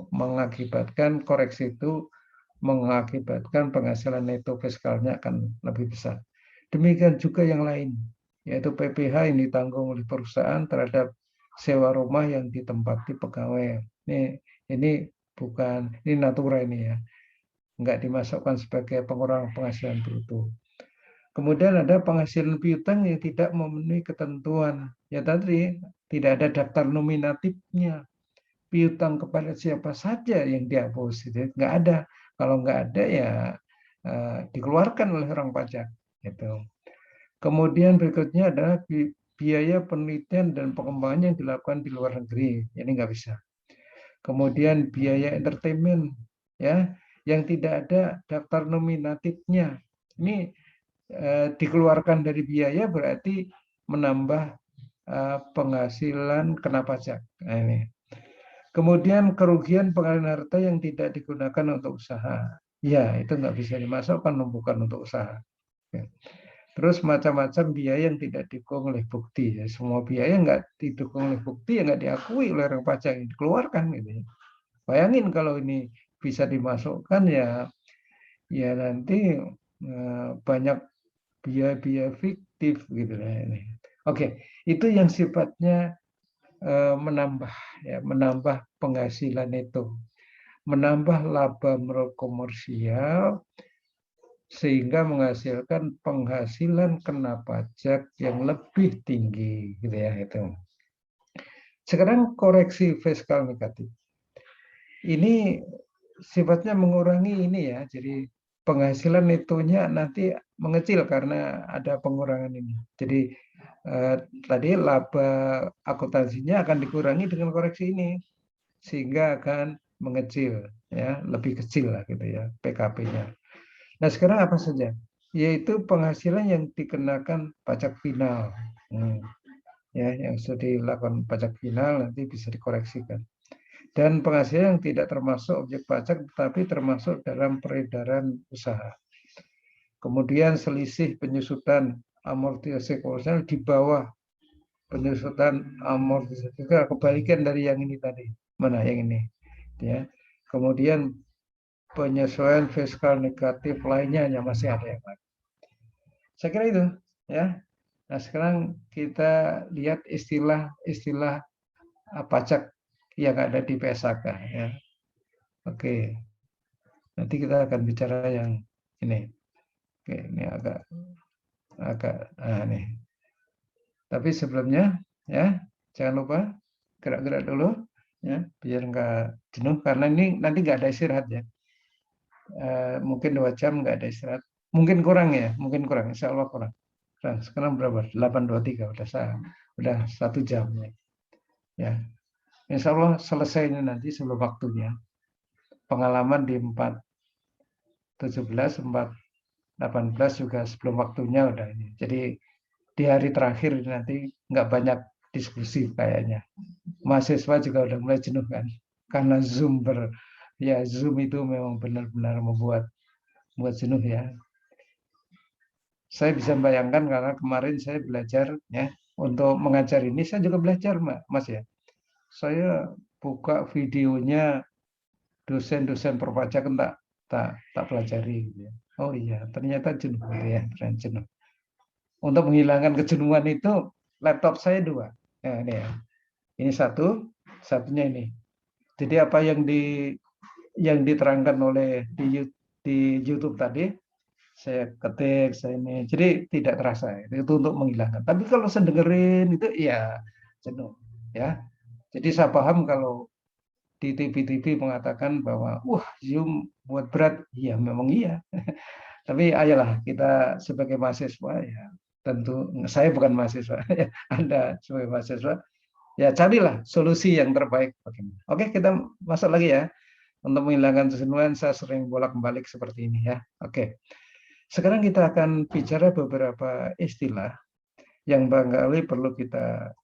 mengakibatkan koreksi itu mengakibatkan penghasilan neto fiskalnya akan lebih besar. Demikian juga yang lain, yaitu PPh yang ditanggung oleh perusahaan terhadap sewa rumah yang ditempati pegawai. Ini bukan, ini natura ini ya, nggak dimasukkan sebagai pengurang penghasilan bruto. Kemudian ada penghasilan piutang yang tidak memenuhi ketentuan. Ya tadi tidak ada daftar nominatifnya. Piutang kepada siapa saja yang dihapus, nggak ada. Kalau nggak ada ya dikeluarkan oleh orang pajak. Gitu. Kemudian berikutnya adalah biaya penelitian dan pengembangan yang dilakukan di luar negeri. Ini nggak bisa. Kemudian biaya entertainment ya yang tidak ada daftar nominatifnya. Ini dikeluarkan dari biaya berarti menambah penghasilan kena pajak. Nah, ini. Kemudian kerugian pengalihan harta yang tidak digunakan untuk usaha. Ya, itu nggak bisa dimasukkan, bukan untuk usaha. Ya. Terus macam-macam biaya yang tidak didukung oleh bukti. Ya, semua biaya nggak didukung oleh bukti, yang nggak diakui oleh orang pajak, yang dikeluarkan. Gitu. Bayangin kalau ini bisa dimasukkan ya nanti banyak biaya-biaya fiktif gitu lah ini. Oke, itu yang sifatnya menambah penghasilan neto, menambah laba menurut komersial sehingga menghasilkan penghasilan kena pajak yang lebih tinggi gitu ya itu. Sekarang koreksi fiskal negatif. Ini sifatnya mengurangi ini ya, jadi penghasilan netonya nanti mengecil karena ada pengurangan ini. Jadi tadi laba akuntansinya akan dikurangi dengan koreksi ini sehingga akan mengecil ya, lebih kecil lah gitu ya PKP-nya. Nah, sekarang apa saja? Yaitu penghasilan yang dikenakan pajak final. Ya, yang sudah dilakukan pajak final nanti bisa dikoreksikan. Dan penghasilan yang tidak termasuk objek pajak tetapi termasuk dalam peredaran usaha. Kemudian selisih penyusutan amortisasi komersial di bawah penyusutan amortisasi fiskal, kebalikan dari yang ini tadi. Mana yang ini? Ya. Kemudian penyesuaian fiskal negatif lainnya yang masih ada yang lain. Saya kira itu ya. Nah, sekarang kita lihat istilah pajak yang ada di PSAK ya. Oke, nanti kita akan bicara yang ini. Oke, ini agak nih. Tapi sebelumnya ya jangan lupa gerak-gerak dulu ya biar nggak jenuh karena ini nanti nggak ada istirahat ya. Mungkin 2 jam nggak ada istirahat. Mungkin kurang ya, mungkin kurang. Insya Allah kurang. Nah, sekarang berapa? 8:23 udah 1 jam ya. Ya, Insya Allah selesainya nanti sebelum waktunya. Pengalaman di 4:17, 4:18 juga sebelum waktunya udah ini. Jadi di hari terakhir nanti nggak banyak diskusi kayaknya. Mahasiswa juga udah mulai jenuh kan, karena Zoom itu memang benar-benar membuat jenuh ya. Saya bisa bayangkan karena kemarin saya belajar ya untuk mengajar ini saya juga belajar Mas ya. Saya buka videonya dosen-dosen perpajakan tak pelajari gitu ya. Oh iya, ternyata jenuh gitu ya, jenuh. Untuk menghilangkan kejenuhan itu laptop saya 2. Nah, ini ya. Ini satunya ini. Jadi apa yang diterangkan oleh di YouTube tadi saya ketik, saya ini. Jadi tidak terasa itu untuk menghilangkan. Tapi kalau saya dengerin itu ya jenuh ya. Jadi saya paham kalau di TV-TV mengatakan bahwa wah Zoom buat berat, iya memang iya. Tapi ayolah kita sebagai mahasiswa ya tentu saya bukan mahasiswa ya, Anda sebagai mahasiswa ya carilah solusi yang terbaik. Oke, kita masuk lagi ya. Untuk menghilangkan kejenuhan saya sering bolak-balik seperti ini ya. Oke. Sekarang kita akan bicara beberapa istilah yang barangkali perlu kita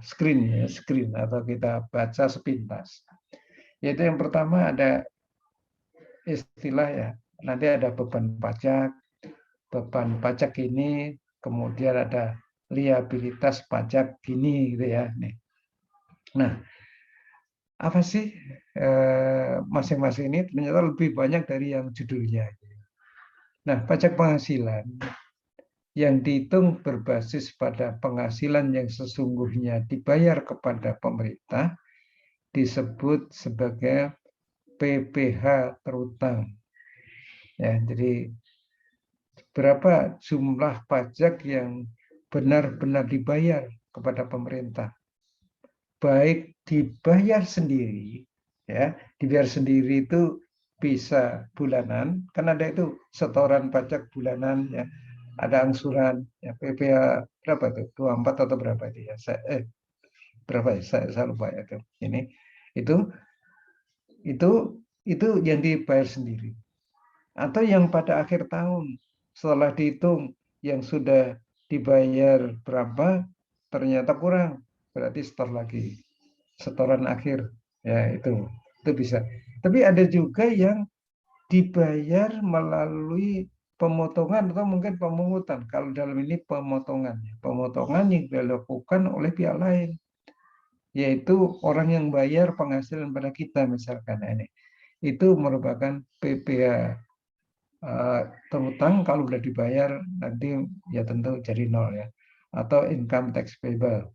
screen atau kita baca sepintas. Yaitu yang pertama ada istilah ya, nanti ada beban pajak ini, kemudian ada liabilitas pajak gini gitu ya. Nih. Nah, apa sih masing-masing ini ternyata lebih banyak dari yang judulnya. Nah, pajak penghasilan yang dihitung berbasis pada penghasilan yang sesungguhnya dibayar kepada pemerintah disebut sebagai PPh terutang. Ya, jadi berapa jumlah pajak yang benar-benar dibayar kepada pemerintah, baik dibayar sendiri, ya, dibayar sendiri itu bisa bulanan, kan ada itu setoran pajak bulanan, ya, ada angsuran, ya, PPh berapa itu, 24 atau berapa itu ya, berapa ya, saya lupa ya itu. Ini itu itu yang dibayar sendiri. Atau yang pada akhir tahun setelah dihitung yang sudah dibayar berapa ternyata kurang, berarti setor lagi, setoran akhir ya itu bisa. Tapi ada juga yang dibayar melalui pemotongan atau mungkin pemungutan. Kalau dalam ini pemotongan yang dilakukan oleh pihak lain, yaitu orang yang bayar penghasilan pada kita misalkan ini. Itu merupakan PPh terutang. Kalau sudah dibayar nanti ya tentu jadi nol ya, atau income tax payable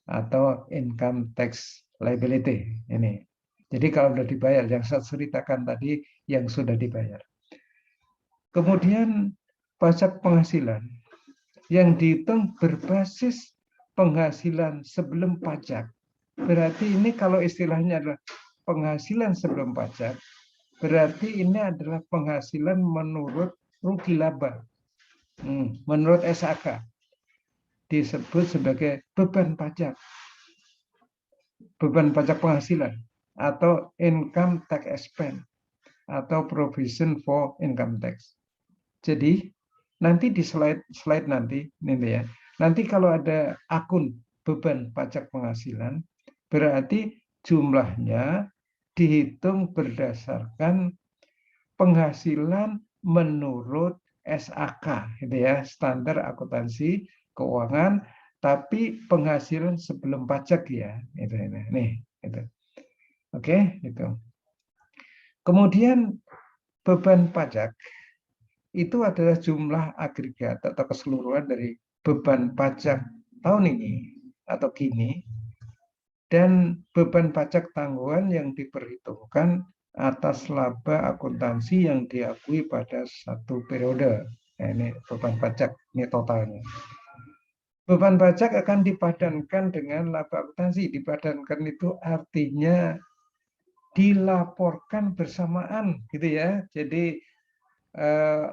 atau income tax liability ini. Jadi kalau sudah dibayar, yang saya ceritakan tadi yang sudah dibayar. Kemudian pajak penghasilan yang dihitung berbasis penghasilan sebelum pajak. Berarti ini kalau istilahnya adalah penghasilan sebelum pajak, berarti ini adalah penghasilan menurut rugi laba. Menurut SAK disebut sebagai beban pajak penghasilan atau income tax expense atau provision for income tax. Jadi nanti di slide nanti ya. Nanti kalau ada akun beban pajak penghasilan, berarti jumlahnya dihitung berdasarkan penghasilan menurut SAK, gitu ya, standar akuntansi keuangan, tapi penghasilan sebelum pajak ya, itu nih, itu. Oke, itu. Kemudian beban pajak itu adalah jumlah agregat atau keseluruhan dari beban pajak tahun ini atau kini dan beban pajak tanggungan yang diperhitungkan atas laba akuntansi yang diakui pada satu periode. Nah, ini beban pajak, ini totalnya. Beban pajak akan dipadankan dengan laba akuntansi. Dipadankan itu artinya dilaporkan bersamaan, gitu ya. Jadi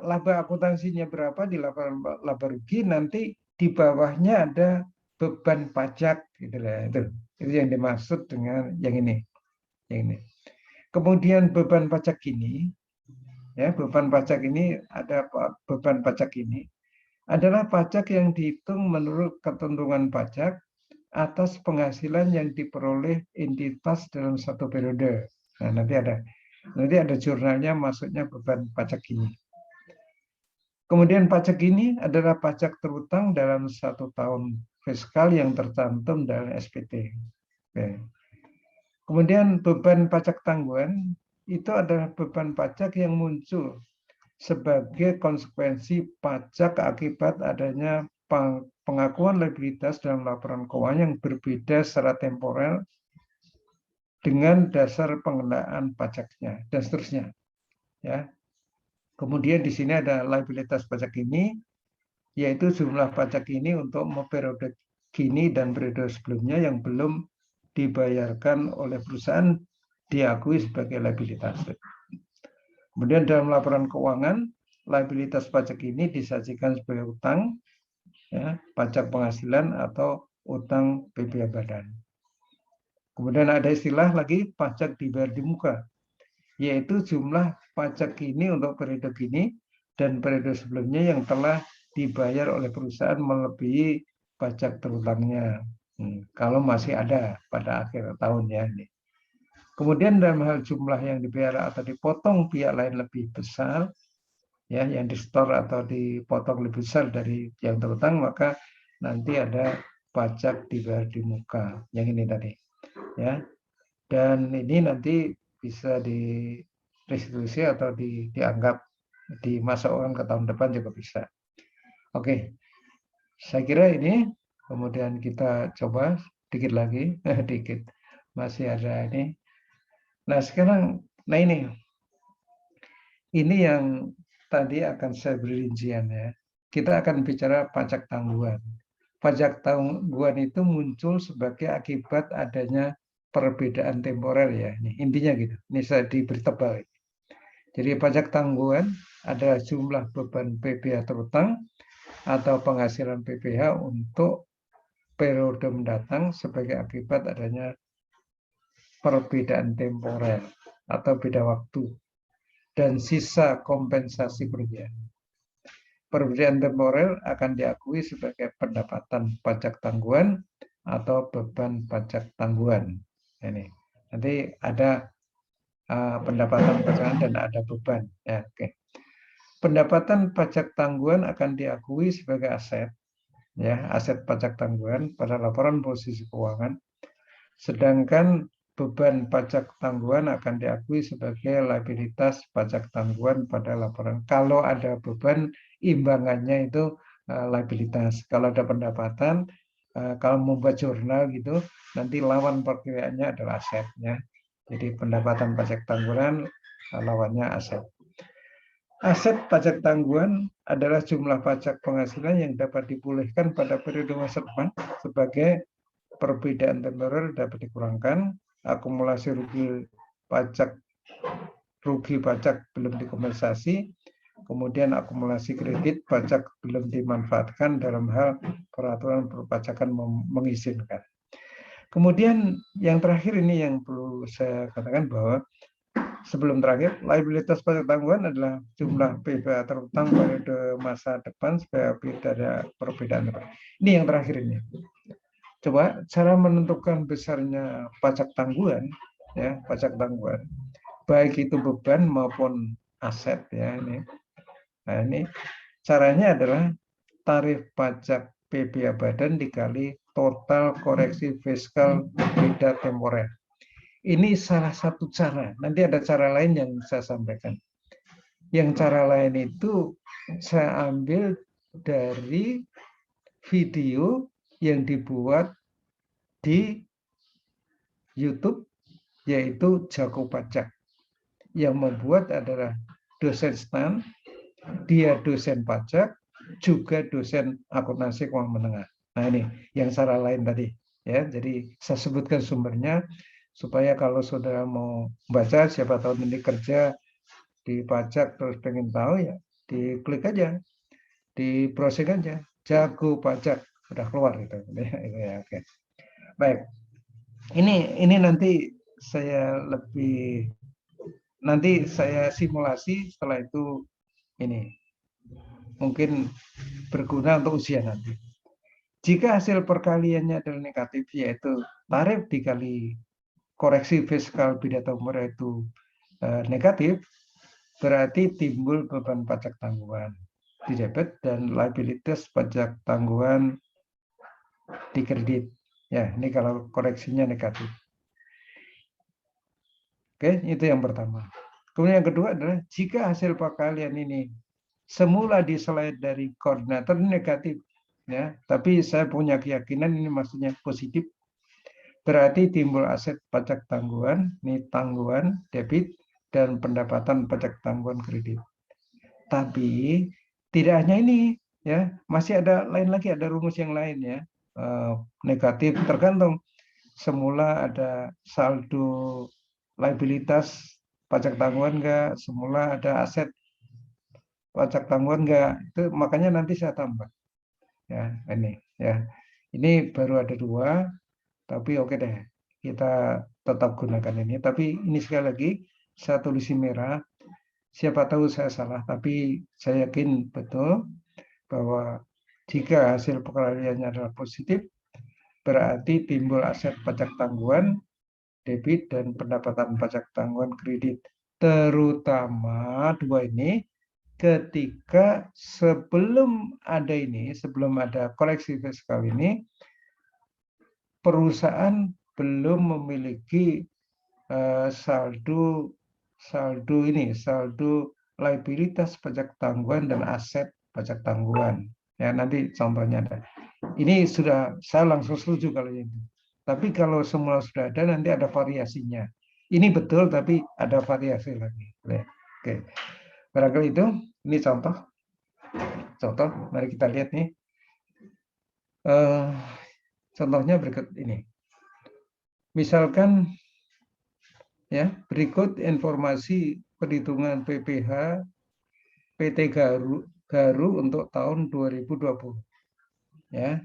laba akuntansinya berapa di laporan laba rugi, nanti di bawahnya ada beban pajak, gitu lah. Itu yang dimaksud dengan yang ini. Kemudian beban pajak ini, ya, beban pajak ini ada beban pajak ini adalah pajak yang dihitung menurut ketentuan pajak atas penghasilan yang diperoleh entitas dalam satu periode. Nah, nanti ada jurnalnya, maksudnya beban pajak ini. Kemudian pajak ini adalah pajak terutang dalam 1 tahun fiskal yang tercantum dalam SPT. Oke. Kemudian beban pajak tanggungan itu adalah beban pajak yang muncul sebagai konsekuensi pajak akibat adanya pengakuan liabilitas dalam laporan keuangan yang berbeda secara temporer dengan dasar pengenaan pajaknya dan seterusnya. Ya. Kemudian di sini ada liabilitas pajak ini, yaitu jumlah pajak ini untuk periode kini dan periode sebelumnya yang belum dibayarkan oleh perusahaan diakui sebagai liabilitas. Kemudian dalam laporan keuangan, liabilitas pajak ini disajikan sebagai utang, ya, pajak penghasilan atau utang PPh badan. Kemudian ada istilah lagi pajak dibayar di muka, yaitu jumlah pajak ini untuk periode kini dan periode sebelumnya yang telah dibayar oleh perusahaan melebihi pajak terutangnya. Kalau masih ada pada akhir tahun ya ini. Kemudian dalam hal jumlah yang dibayar atau dipotong pihak lain lebih besar, ya, yang disetor atau dipotong lebih besar dari yang terutang, maka nanti ada pajak dibayar di muka. Yang ini tadi, ya. Dan ini nanti bisa direstitusi atau dianggap dimasukkan ke tahun depan juga bisa. Oke, saya kira ini. Kemudian kita coba dikit lagi, dikit masih ada ini. Nah sekarang, ini yang tadi akan saya beri rincian ya. Kita akan bicara pajak tanggungan. Pajak tanggungan itu muncul sebagai akibat adanya perbedaan temporer ya. Ini intinya gitu. Ini saya diberi tebal. Jadi pajak tanggungan adalah jumlah beban PPh terutang atau penghasilan PPh untuk periode mendatang sebagai akibat adanya perbedaan temporer atau beda waktu dan sisa kompensasi kerugian. Perbedaan temporer akan diakui sebagai pendapatan pajak tanggungan atau beban pajak tanggungan. Ini nanti ada pendapatan pajangan dan ada beban. Ya, oke. Pendapatan pajak tanggungan akan diakui sebagai aset, ya, aset pajak tanggungan pada laporan posisi keuangan. Sedangkan beban pajak tanggungan akan diakui sebagai liabilitas pajak tanggungan pada laporan. Kalau ada beban, imbangannya itu liabilitas. Kalau ada pendapatan, kalau membuat jurnal gitu, nanti lawan perkiraannya adalah asetnya. Jadi pendapatan pajak tanggungan lawannya aset. Aset pajak tanggungan adalah jumlah pajak penghasilan yang dapat dipulihkan pada periode masa depan sebagai perbedaan temporer dapat dikurangkan, akumulasi rugi pajak belum dikompensasi, kemudian akumulasi kredit pajak belum dimanfaatkan dalam hal peraturan perpajakan mengizinkan. Kemudian yang terakhir ini yang perlu saya katakan bahwa sebelum terakhir, liabilitas pajak tanggungan adalah jumlah PPh terutang pada masa depan sebagai dari perbedaan. Ini yang terakhir ini. Coba cara menentukan besarnya pajak tanggungan, ya, pajak tanggungan, baik itu beban maupun aset, ya ini. Nah ini caranya adalah tarif pajak PPh badan dikali total koreksi fiskal beda temporer. Ini salah satu cara. Nanti ada cara lain yang saya sampaikan. Yang cara lain itu saya ambil dari video yang dibuat di YouTube, yaitu Jago Pajak. Yang membuat adalah dosen STAN, dia dosen pajak, juga dosen akuntansi keuangan menengah. Nah ini yang cara lain tadi. Ya, jadi saya sebutkan sumbernya supaya kalau saudara mau baca, siapa tahu nanti kerja di pajak terus pengen tahu ya, diklik aja, di browsing aja, Jago Pajak sudah keluar gitu. Ya, oke. Baik. Ini nanti saya simulasi, setelah itu ini mungkin berguna untuk ujian nanti. Jika hasil perkaliannya adalah negatif, yaitu tarif dikali koreksi fiskal beda temporer itu negatif, berarti timbul beban pajak tanggungan di debit dan liabilitas pajak tanggungan di kredit. Ya, ini kalau koreksinya negatif. Oke, itu yang pertama. Kemudian yang kedua adalah jika hasil perkalian ini semula diselai dari koordinator negatif, ya, tapi saya punya keyakinan ini maksudnya positif, berarti timbul aset pajak tanggungan, ini tanggungan debit dan pendapatan pajak tanggungan kredit. Tapi tidak hanya ini, ya, masih ada lain lagi, ada rumus yang lain ya. Negatif tergantung semula ada saldo liabilitas pajak tanggungan enggak, semula ada aset pajak tanggungan enggak, itu makanya nanti saya tambah ya ini ya. Ini baru ada 2, tapi oke deh, kita tetap gunakan ini. Tapi ini sekali lagi saya tulis merah, siapa tahu saya salah, tapi saya yakin betul bahwa jika hasil perkaliannya adalah positif, berarti timbul aset pajak tanggungan debit dan pendapatan pajak tanggungan kredit. Terutama 2 ini ketika sebelum ada koreksi fiskal ini, perusahaan belum memiliki saldo liabilitas pajak tanggungan dan aset pajak tanggungan. Ya, nanti contohnya ada. Ini sudah saya langsung setuju kalau ini. Tapi kalau semula sudah ada, nanti ada variasinya. Ini betul, tapi ada variasi lagi. Oke, barangkali itu. Ini contoh. Mari kita lihat nih. Contohnya berikut ini. Misalkan ya, berikut informasi perhitungan PPh PT Garu untuk tahun 2020. Ya,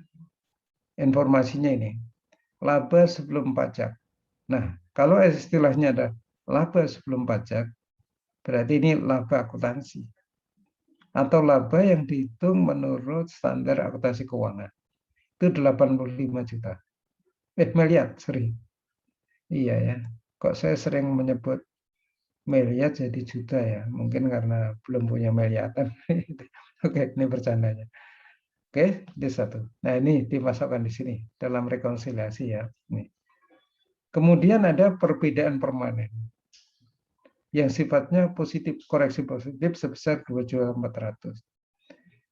informasinya ini. Laba sebelum pajak. Nah, kalau istilahnya ada laba sebelum pajak, berarti ini laba akuntansi. Atau laba yang dihitung menurut standar akuntansi keuangan. Itu 85 juta. Miliar, sorry. Iya ya. Kok saya sering menyebut miliar jadi juta ya? Mungkin karena belum punya miliaran. Oke, ini bercandanya. Oke, ini satu. Nah, ini dimasukkan di sini dalam rekonsiliasi ya. Nih. Kemudian ada perbedaan permanen yang sifatnya positif, koreksi positif sebesar 2.400.000.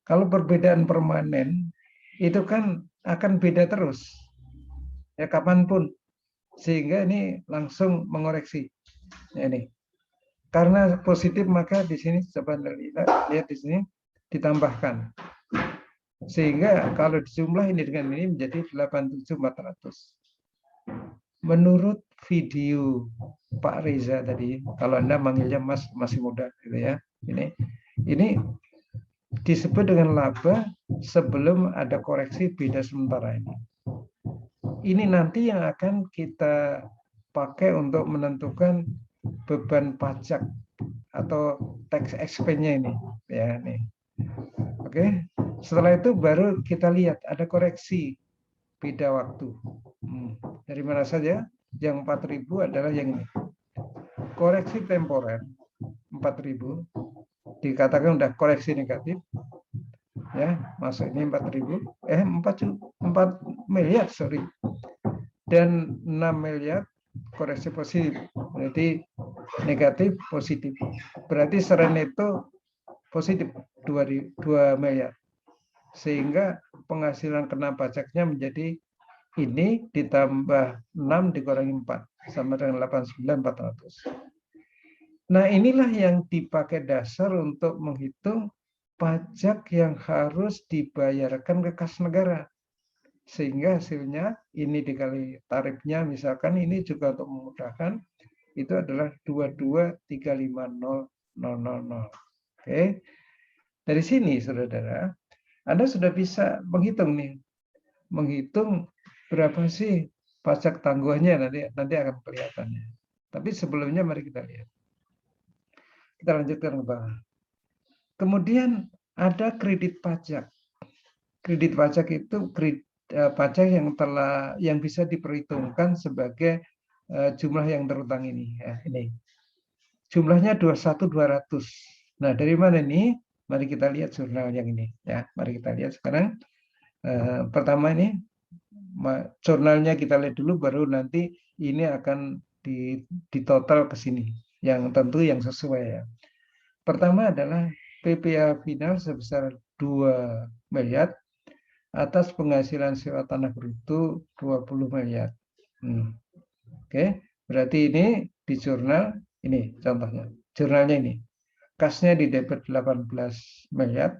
Kalau perbedaan permanen itu kan akan beda terus ya kapanpun, sehingga ini langsung mengoreksi. Ya, ini karena positif maka di sini coba lihat di sini ditambahkan, sehingga kalau dijumlah ini dengan ini menjadi 87.400. Menurut video Pak Reza tadi, kalau Anda manggilnya Mas, masih muda gitu ya. Ini disebut dengan laba sebelum ada koreksi beda sementara ini. Ini nanti yang akan kita pakai untuk menentukan beban pajak atau tax expense-nya ini ya nih. Oke. Setelah itu baru kita lihat ada koreksi beda waktu. Dari mana saja? Yang 4.000 adalah yang ini. Koreksi temporer 4.000 dikatakan udah koreksi negatif. Ya, masuk ini 4.000. 4 miliar, sorry. Dan 6 miliar koreksi positif. Berarti negatif positif. Berarti secara neto positif 2 miliar. Sehingga penghasilan kena pajaknya menjadi ini ditambah 6 dikurangi 4 sama dengan 89.400. Nah, inilah yang dipakai dasar untuk menghitung pajak yang harus dibayarkan ke kas negara. Sehingga hasilnya ini dikali tarifnya, misalkan ini juga untuk memudahkan, itu adalah 22.350.000. Oke. Dari sini, saudara, Anda sudah bisa menghitung nih. Menghitung berapa sih pajak tangguhannya, nanti akan kelihatannya. Tapi sebelumnya mari kita lihat. Kita lanjutkan ke bawah. Kemudian ada kredit pajak. Kredit pajak itu pajak yang bisa diperhitungkan sebagai jumlah yang terutang ini. Ya, ini jumlahnya 21.200. Nah, dari mana ini? Mari kita lihat jurnal yang ini. Ya, mari kita lihat sekarang. Pertama ini jurnalnya kita lihat dulu, baru nanti ini akan ditotal ke sini. Yang tentu yang sesuai ya. Pertama adalah PPh final sebesar 2 miliar atas penghasilan sewa tanah bruto 20 miliar. Oke, berarti ini di jurnal ini contohnya. Jurnalnya ini. Kasnya di debit 18 miliar,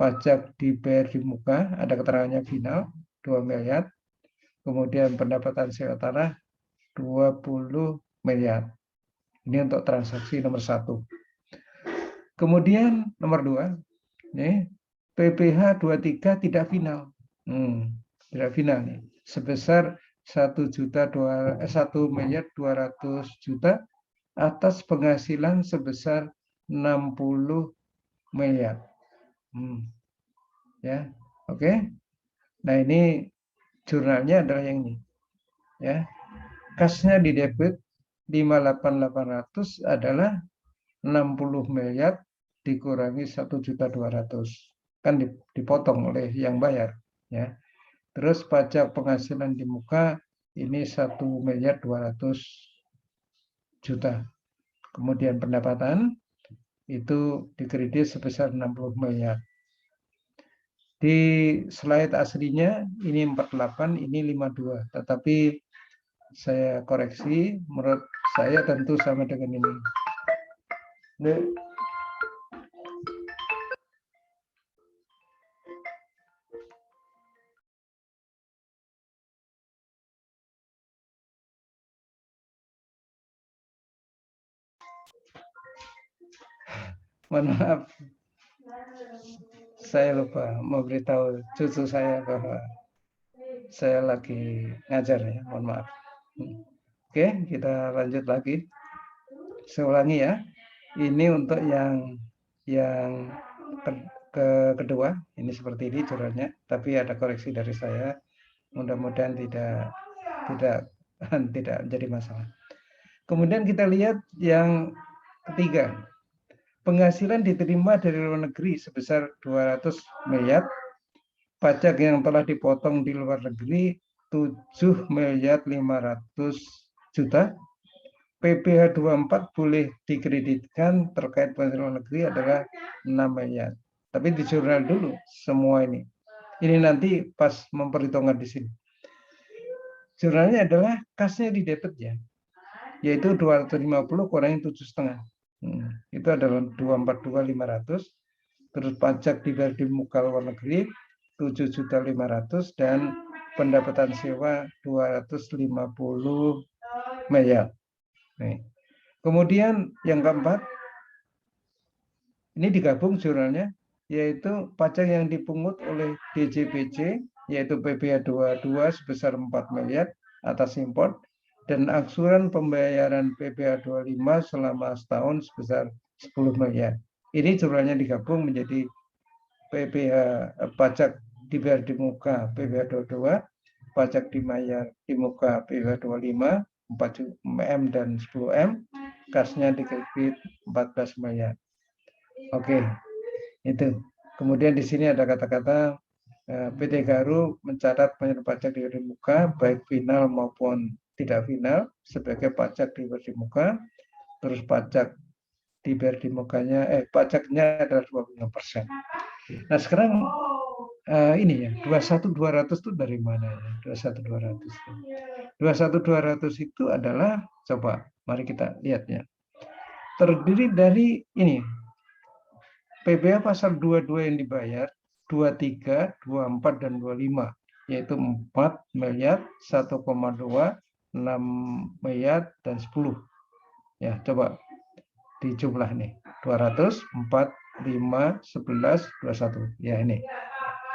pajak dibayar di muka, ada keterangannya final 2 miliar, kemudian pendapatan sewa tanah 20 miliar. Ini untuk transaksi nomor 1. Kemudian nomor 2, nih, PPh 23 tidak final. Tidak final nih. Sebesar 1.200.000.000 atas penghasilan sebesar 60 miliar. Ya, oke. Nah, ini jurnalnya adalah yang ini. Ya. Kasnya di debit 58.800 adalah 60 miliar dikurangi 1.200.000. Kan dipotong oleh yang bayar, ya. Terus pajak penghasilan di muka ini 1.200.000.000. Kemudian pendapatan itu dikredit sebesar 60 miliar. Di slide aslinya ini 48, ini 52. Tetapi saya koreksi, menurut saya tentu sama dengan ini. Mohon maaf, saya lupa memberitahu cucu saya bahwa saya lagi ngajar ya, mohon maaf. Oke, kita lanjut lagi. Saya ulangi ya. Ini untuk yang kedua, ini seperti ini jurnalnya, tapi ada koreksi dari saya. Mudah-mudahan tidak menjadi masalah. Kemudian kita lihat yang ketiga. Penghasilan diterima dari luar negeri sebesar 200 miliar. Pajak yang telah dipotong di luar negeri 7 miliar 500 juta. PPh 24 boleh dikreditkan terkait penghasilan luar negeri adalah 6 miliar. Tapi di jurnal dulu semua ini. Ini nanti pas memperhitungkan di sini. Jurnalnya adalah kasnya di debit ya, yaitu 250 kurangi 7,5. Itu adalah 242.500. Terus pajak dibayar di muka luar negeri 7.500.000 dan pendapatan sewa 250 miliar. Nih. Kemudian yang keempat, ini digabung jurnalnya, yaitu pajak yang dipungut oleh DJBC, yaitu PPh 22 sebesar 4 miliar atas impor, dan angsuran pembayaran PPh 25 selama setahun sebesar 10 miliar. Ini jurnalnya digabung menjadi PPh pajak dibayar di muka PPh 22, pajak dibayar di muka PPh 25, 4 M dan 10 M, kasnya dikredit 14 miliar. Oke, itu. Kemudian di sini ada kata-kata PT Garuh mencatat pembayaran pajak di muka baik final maupun tidak final sebagai pajak dibayar di muka. Terus pajak dibayar di mukanya pajaknya adalah 25%. Nah, sekarang ini ya, 21.200 itu dari mana ya? 21.200. 21.200 itu adalah, coba mari kita lihat ya. Terdiri dari ini, PBA pasal 22 yang dibayar, 23, 24, dan 25, yaitu 4 miliar, 1,2, 6 miliar, dan 10. Ya, coba dijumlah nih. 200, 4, 5, 11, 21. Ya, ini.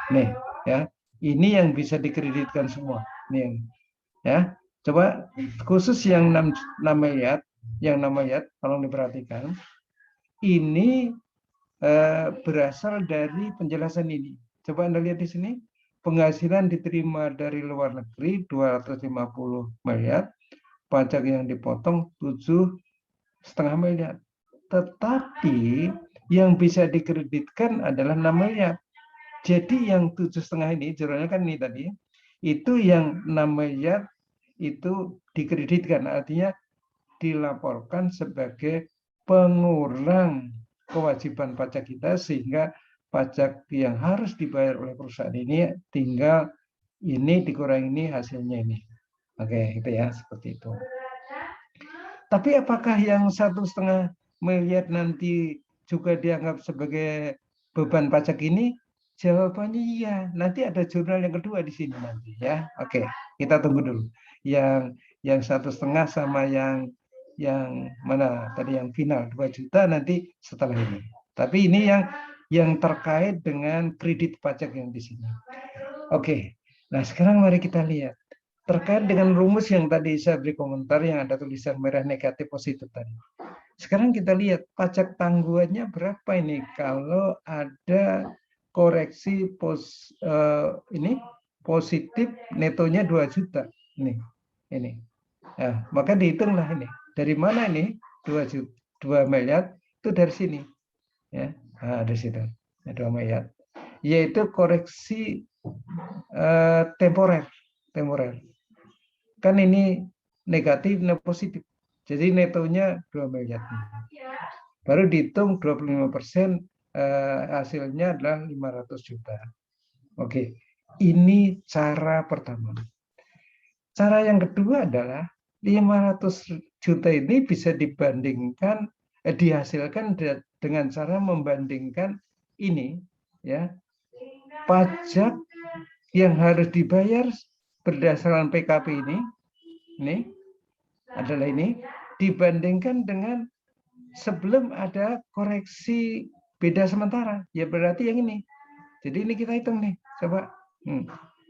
Nih, ya. Ini yang bisa dikreditkan semua. Nih, ya. Coba khusus yang 6 miliar, yang 6 miliar, tolong diperhatikan. Ini berasal dari penjelasan ini. Coba Anda lihat di sini. Penghasilan diterima dari luar negeri 250 miliar, pajak yang dipotong 7,5 miliar. Tetapi yang bisa dikreditkan adalah 6 miliar. Jadi yang 7,5 ini, jurnalnya kan ini tadi, itu yang 6 miliar itu dikreditkan, artinya dilaporkan sebagai pengurang kewajiban pajak kita, sehingga pajak yang harus dibayar oleh perusahaan ini tinggal ini dikurangi ini, hasilnya ini. Oke, itu ya, seperti itu. Tapi apakah yang 1,5 miliar nanti juga dianggap sebagai beban pajak ini? Jawabannya iya. Nanti ada jurnal yang kedua di sini nanti ya. Oke, kita tunggu dulu. Yang 1,5 sama yang mana tadi, yang final 2 juta nanti setelah ini. Tapi ini yang terkait dengan kredit pajak yang di sini. Oke. Nah, sekarang mari kita lihat terkait dengan rumus yang tadi saya beri komentar, yang ada tulisan merah negatif positif tadi. Sekarang kita lihat pajak tangguhannya berapa ini kalau ada koreksi ini positif, netonya 2 juta. Ini. Nah, maka dihitunglah ini. Dari mana ini 2 miliar? Itu dari sini. Ya. Nah, dari situ. 2 miliar. Yaitu koreksi temporer. Kan ini negatif, positif. Jadi netonya 2 miliar. Baru dihitung 25%, hasilnya adalah 500 juta. Oke, ini cara pertama. Cara yang kedua adalah 500 juta ini bisa dibandingkan, dihasilkan dengan cara membandingkan ini, ya, pajak yang harus dibayar berdasarkan PKP ini adalah ini, dibandingkan dengan sebelum ada koreksi beda sementara, ya berarti yang ini. Jadi ini kita hitung nih, coba.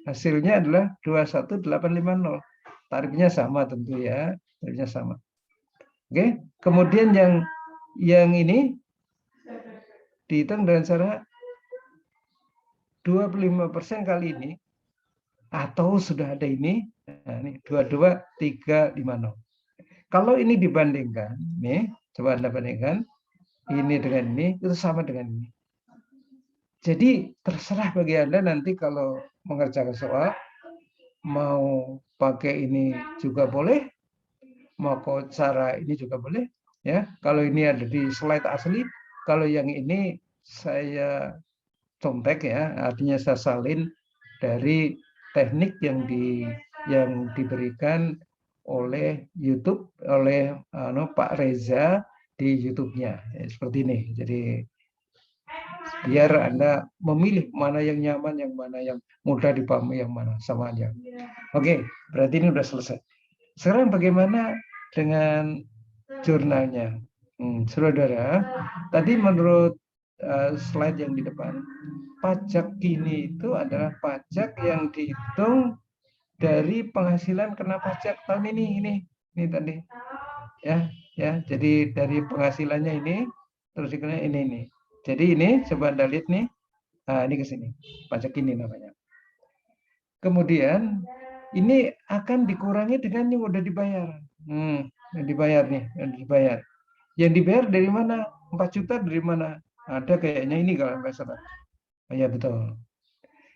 Hasilnya adalah 21.850. Tarifnya sama tentu ya, tarifnya sama. Oke, kemudian yang ini dihitung dengan cara 25% kali ini, atau sudah ada ini, nah ini 22.350. Kalau ini dibandingkan, nih, coba Anda bandingkan ini dengan ini, itu sama dengan ini. Jadi terserah bagi Anda nanti kalau mengerjakan soal, mau pakai ini juga boleh, mau cara ini juga boleh, ya. Kalau ini ada di slide asli, kalau yang ini saya contek ya, artinya saya salin dari teknik yang diberikan oleh YouTube, oleh Pak Reza di YouTube-nya, ya, seperti ini. Jadi biar Anda memilih mana yang nyaman, yang mana yang mudah dipahami, yang mana sama aja. Oke, berarti ini sudah selesai. Sekarang bagaimana dengan jurnalnya? Saudara, tadi menurut slide yang di depan, pajak kini itu adalah pajak yang dihitung dari penghasilan kena pajak tahun ini tadi. Ya, jadi dari penghasilannya ini terus dikena ini. Jadi ini coba Anda lihat nih. Nah, ini ke sini. Pajak ini namanya. Kemudian ini akan dikurangi dengan yang udah dibayar. Yang dibayar nih, yang dibayar. Yang dibayar dari mana? 4 juta dari mana? Ada kayaknya ini kalau nggak salah. Oh, ya betul.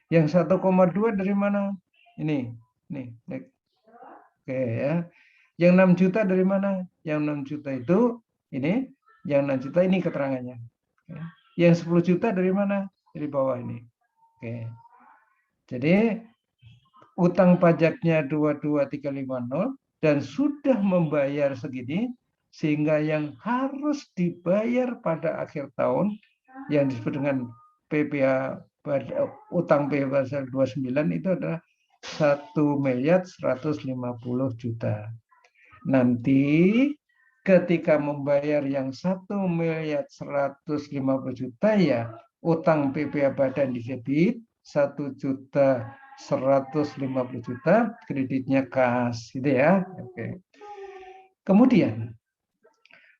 Yang 1,2 dari mana? Ini. Nih. Oke ya. Yang 6 juta dari mana? Yang 6 juta itu ini. Yang 6 juta ini keterangannya. Yang 10 juta dari mana? Dari bawah ini. Oke. Jadi utang pajaknya 22350 dan sudah membayar segini, sehingga yang harus dibayar pada akhir tahun yang disebut dengan PPh utang PPh pasal 29 itu adalah 1.150.000.000. Nanti ketika membayar yang 1.150.000.000 ya utang PPh badan di debit 1.150.000.000, kreditnya kas, gitu ya. Oke. Kemudian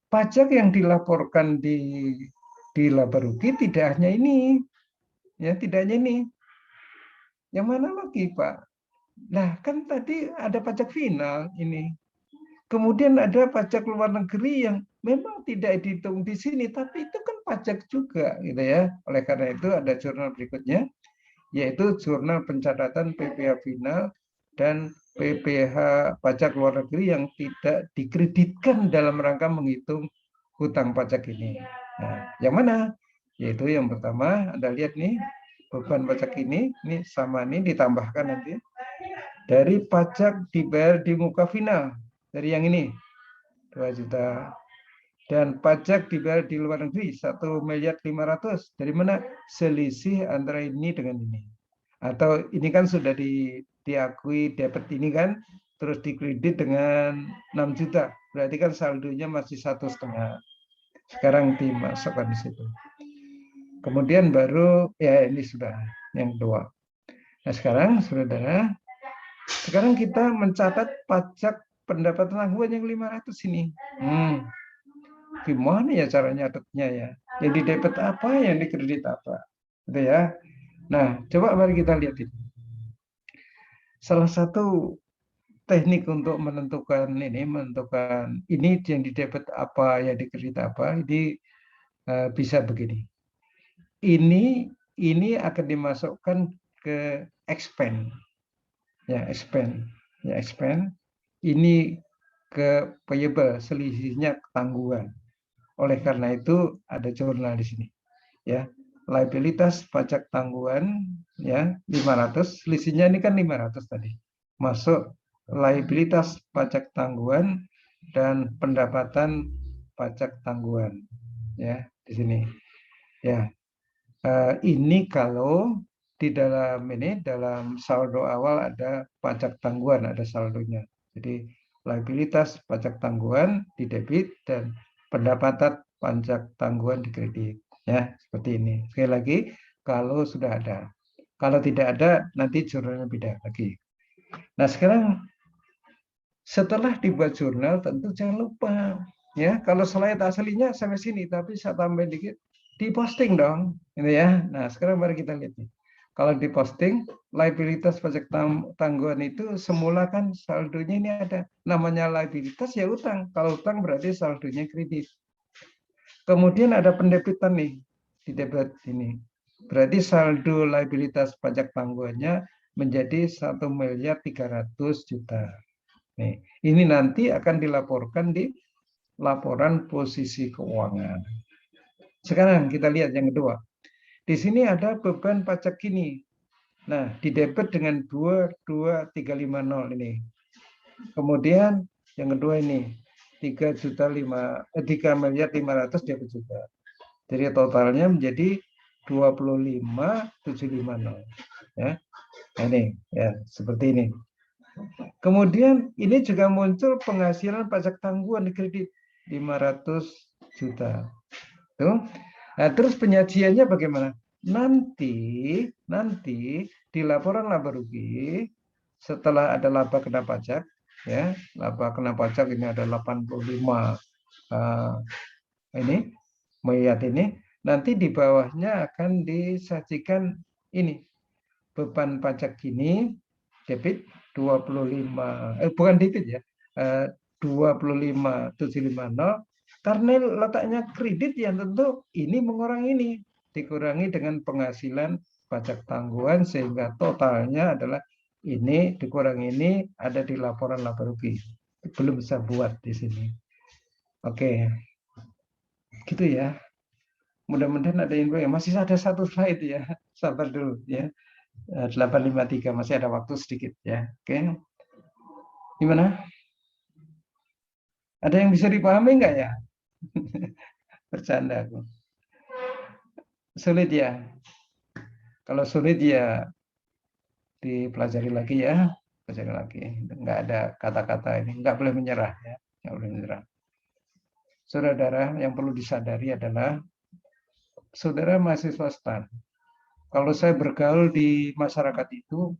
pajak yang dilaporkan di laba rugi tidak hanya ini, ya tidak hanya ini. Yang mana lagi, Pak? Nah, kan tadi ada pajak final ini. Kemudian ada pajak luar negeri yang memang tidak dihitung di sini, tapi itu kan pajak juga, gitu ya. Oleh karena itu ada jurnal berikutnya, yaitu jurnal pencatatan PPh final dan PPh pajak luar negeri yang tidak dikreditkan dalam rangka menghitung hutang pajak ini. Nah, yang mana? Yaitu yang pertama, Anda lihat nih, beban pajak ini sama ini ditambahkan nanti dari pajak dibayar di muka final, dari yang ini 2 juta, dan pajak dibayar di luar negeri 1.500.000.000. Dari mana? Selisih antara ini dengan ini. Atau ini kan sudah diakui debit ini kan, terus dikredit dengan 6 juta, berarti kan saldonya masih 1,5. Sekarang dimasukkan di situ. Kemudian baru ya ini sudah yang kedua. Nah sekarang saudara, sekarang kita mencatat pajak pendapatan tanggungan yang 500 ini. Gimana ya cara nyatetnya ya? Jadi debit apa, yang dikredit apa? Gitu ya. Nah, coba mari kita lihat ini. Salah satu teknik untuk menentukan ini yang di debit apa, yang dikredit apa, ini bisa begini. Ini akan dimasukkan ke expense. Ya, expense. Ya, expense. Ini ke payable, selisihnya tanggungan. Oleh karena itu ada jurnal di sini. Ya, liabilitas pajak tanggungan ya 500, selisihnya ini kan 500 tadi. Masuk liabilitas pajak tanggungan dan pendapatan pajak tanggungan ya di sini. Ya. Ini kalau di dalam saldo awal ada pajak tanggungan, ada saldonya. Jadi liabilitas pajak tanggungan di debit dan pendapatan pajak tanggungan di kredit. Ya, seperti ini. Sekali lagi, kalau sudah ada. Kalau tidak ada, nanti jurnalnya beda lagi. Nah, sekarang setelah dibuat jurnal, tentu jangan lupa ya, kalau slide aslinya sampai sini, tapi saya tambahin dikit, diposting dong, gitu ya. Nah, sekarang mari kita lihat nih. Kalau diposting, liabilitas pajak tanggungan itu semula kan saldonya ini ada namanya liabilitas ya utang. Kalau utang berarti saldonya kredit. Kemudian ada pendebitan nih di debit ini. Berarti saldo liabilitas pajak tanggungannya menjadi 1.300.000.000. Nih, ini nanti akan dilaporkan di laporan posisi keuangan. Sekarang kita lihat yang kedua. Di sini ada beban pajak ini. Nah, di debit dengan 22350 ini. Kemudian yang kedua ini 3.500.000 debit juga. Jadi totalnya menjadi 25.750 ya. Nah, ini ya seperti ini. Kemudian ini juga muncul penghasilan pajak tanggungan di kredit 500 juta. Tuh. Nah, terus penyajiannya bagaimana? Nanti di laporan laba rugi setelah ada laba kena pajak ya, laba kena pajak ini ada 85 ini melihat ini, nanti di bawahnya akan disajikan ini beban pajak ini debit 25 bukan debit ya, 25.750, karena letaknya kredit yang tentu ini mengurangi ini, dikurangi dengan penghasilan pajak tanggungan sehingga totalnya adalah ini dikurangi ini ada di laporan laba rugi. Belum bisa buat di sini. Oke. Gitu ya. Mudah-mudahan ada info ya. Masih ada satu slide ya. Sabar dulu ya. 8.53 masih ada waktu sedikit ya. Oke, gimana? Ada yang bisa dipahami nggak ya? Bercanda aku. Sulit ya. Kalau sulit ya dipelajari lagi ya, pelajari lagi. Nggak ada kata-kata ini, nggak boleh menyerah ya, nggak boleh menyerah. Saudara, yang perlu disadari adalah saudara mahasiswa STAN. Kalau saya bergaul di masyarakat itu,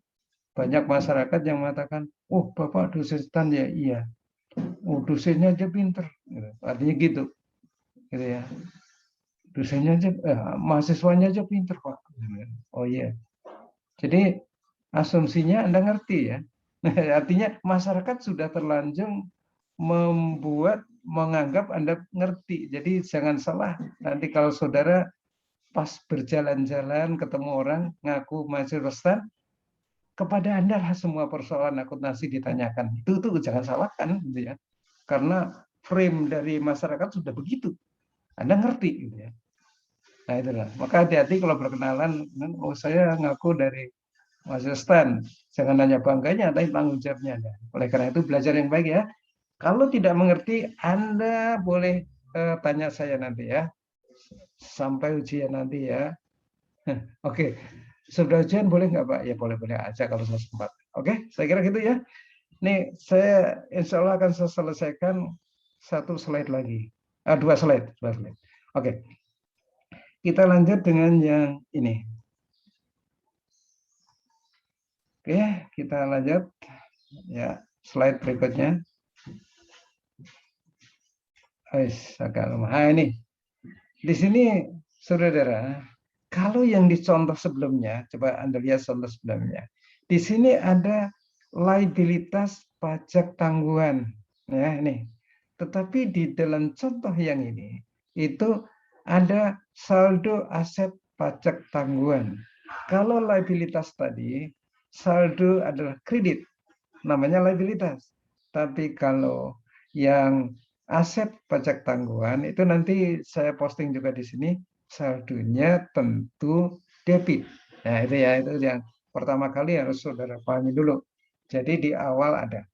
banyak masyarakat yang mengatakan, oh Bapak dosen STAN ya, iya. Oh dosennya aja pinter. Artinya gitu, gitu ya. Dosennya aja, mahasiswanya aja pinter Pak. Oh iya. Jadi asumsinya Anda ngerti ya. Artinya masyarakat sudah terlanjur menganggap Anda ngerti. Jadi jangan salah. Nanti kalau saudara pas berjalan-jalan ketemu orang ngaku mahasiswa STAN, kepada Anda lah semua persoalan akuntansi ditanyakan. Itu tuh jangan salahkan gitu ya. Karena frame dari masyarakat sudah begitu. Anda ngerti gitu ya. Nah itulah. Maka hati-hati kalau berkenalan, oh saya ngaku dari mahasiswa STAN. Jangan hanya bangganya, tapi tanggung jawabnya Anda. Oleh karena itu belajar yang baik ya. Kalau tidak mengerti, Anda boleh tanya saya nanti ya. Sampai ujian nanti ya. Oke, sudah ujian boleh nggak Pak? Ya boleh-boleh aja kalau saya sempat. Oke, saya kira gitu ya. Nih, saya insya Allah akan saya selesaikan satu slide lagi. Dua slide. Oke, kita lanjut dengan yang ini. Oke, kita lanjut. Ya, slide berikutnya. Agak lemah. Nah, ini. Di sini, saudara, kalau yang dicontoh sebelumnya, coba Anda lihat contoh sebelumnya. Di sini ada liabilitas pajak tangguhan. Ya, ini. Tetapi di dalam contoh yang ini, itu ada saldo aset pajak tangguhan. Kalau liabilitas tadi, saldo adalah kredit, namanya liabilitas. Tapi kalau yang aset pajak tangguhan itu nanti saya posting juga di sini, saldonya tentu debit. Nah itu ya, itu yang pertama kali harus saudara pahami dulu. Jadi di awal ada.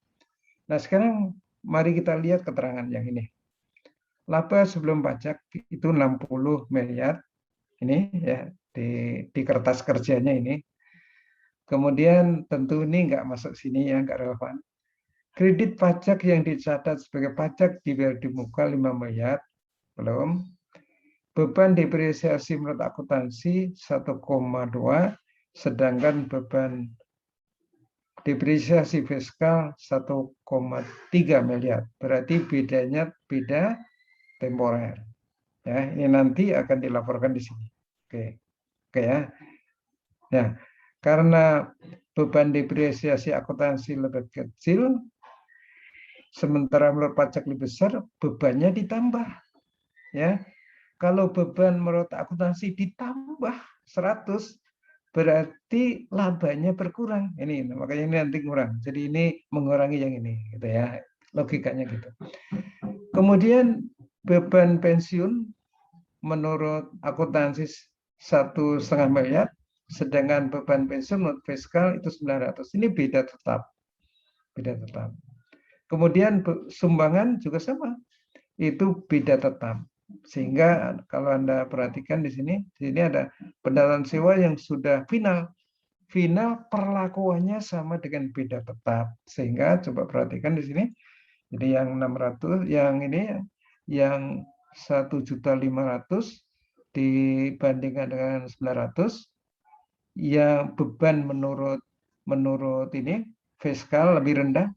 Nah sekarang mari kita lihat keterangan yang ini. Laba sebelum pajak itu 60 miliar. Ini ya di kertas kerjanya ini. Kemudian tentu ini nggak masuk sini ya, nggak relevan. Kredit pajak yang dicatat sebagai pajak dibayar di muka 5 miliar, belum. Beban depresiasi menurut akuntansi 1,2, sedangkan beban depresiasi fiskal 1,3 miliar. Berarti bedanya beda temporer. Ya, ini nanti akan dilaporkan di sini. Oke ya. Ya, karena beban depresiasi akuntansi lebih kecil, sementara menurut pajak lebih besar, bebannya ditambah. Ya, kalau beban menurut akuntansi ditambah 100, berarti labanya berkurang. Ini makanya ini nanti kurang. Jadi ini mengurangi yang ini, gitu ya. Logikanya gitu. Kemudian beban pensiun menurut akuntansi 1,5 miliar, sedangkan beban pensiun menurut fiskal itu 900. Ini beda tetap. Beda tetap. Kemudian sumbangan juga sama. Itu beda tetap. Sehingga kalau Anda perhatikan di sini ada pendataan sewa yang sudah final. Final perlakuannya sama dengan beda tetap. Sehingga coba perhatikan di sini. Jadi yang 600, yang ini yang 1.500.000 dibandingkan dengan 900, yang beban menurut ini fiskal lebih rendah.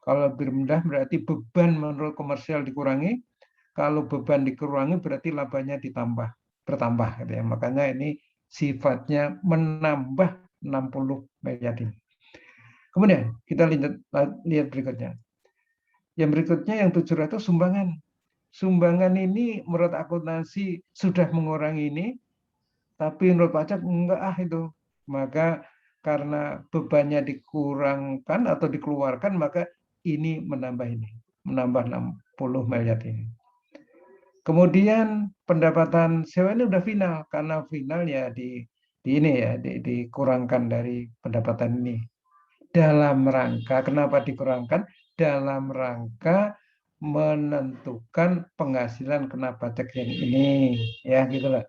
Kalau lebih rendah berarti beban menurut komersial dikurangi. Kalau beban dikurangi berarti labanya bertambah. Gitu ya. Makanya ini sifatnya menambah 60 miliar ini. Kemudian kita lihat berikutnya. Yang berikutnya yang 700 sumbangan. Sumbangan ini menurut akuntansi sudah mengurangi ini, tapi menurut pajak enggak itu. Maka karena bebannya dikurangkan atau dikeluarkan, maka ini menambah 60 miliar ini. Kemudian pendapatan sewa ini udah final, karena final ya ini ya dikurangkan dari pendapatan ini. Dalam rangka, kenapa dikurangkan? Dalam rangka menentukan penghasilan kena pajak yang ini, ya gitulah.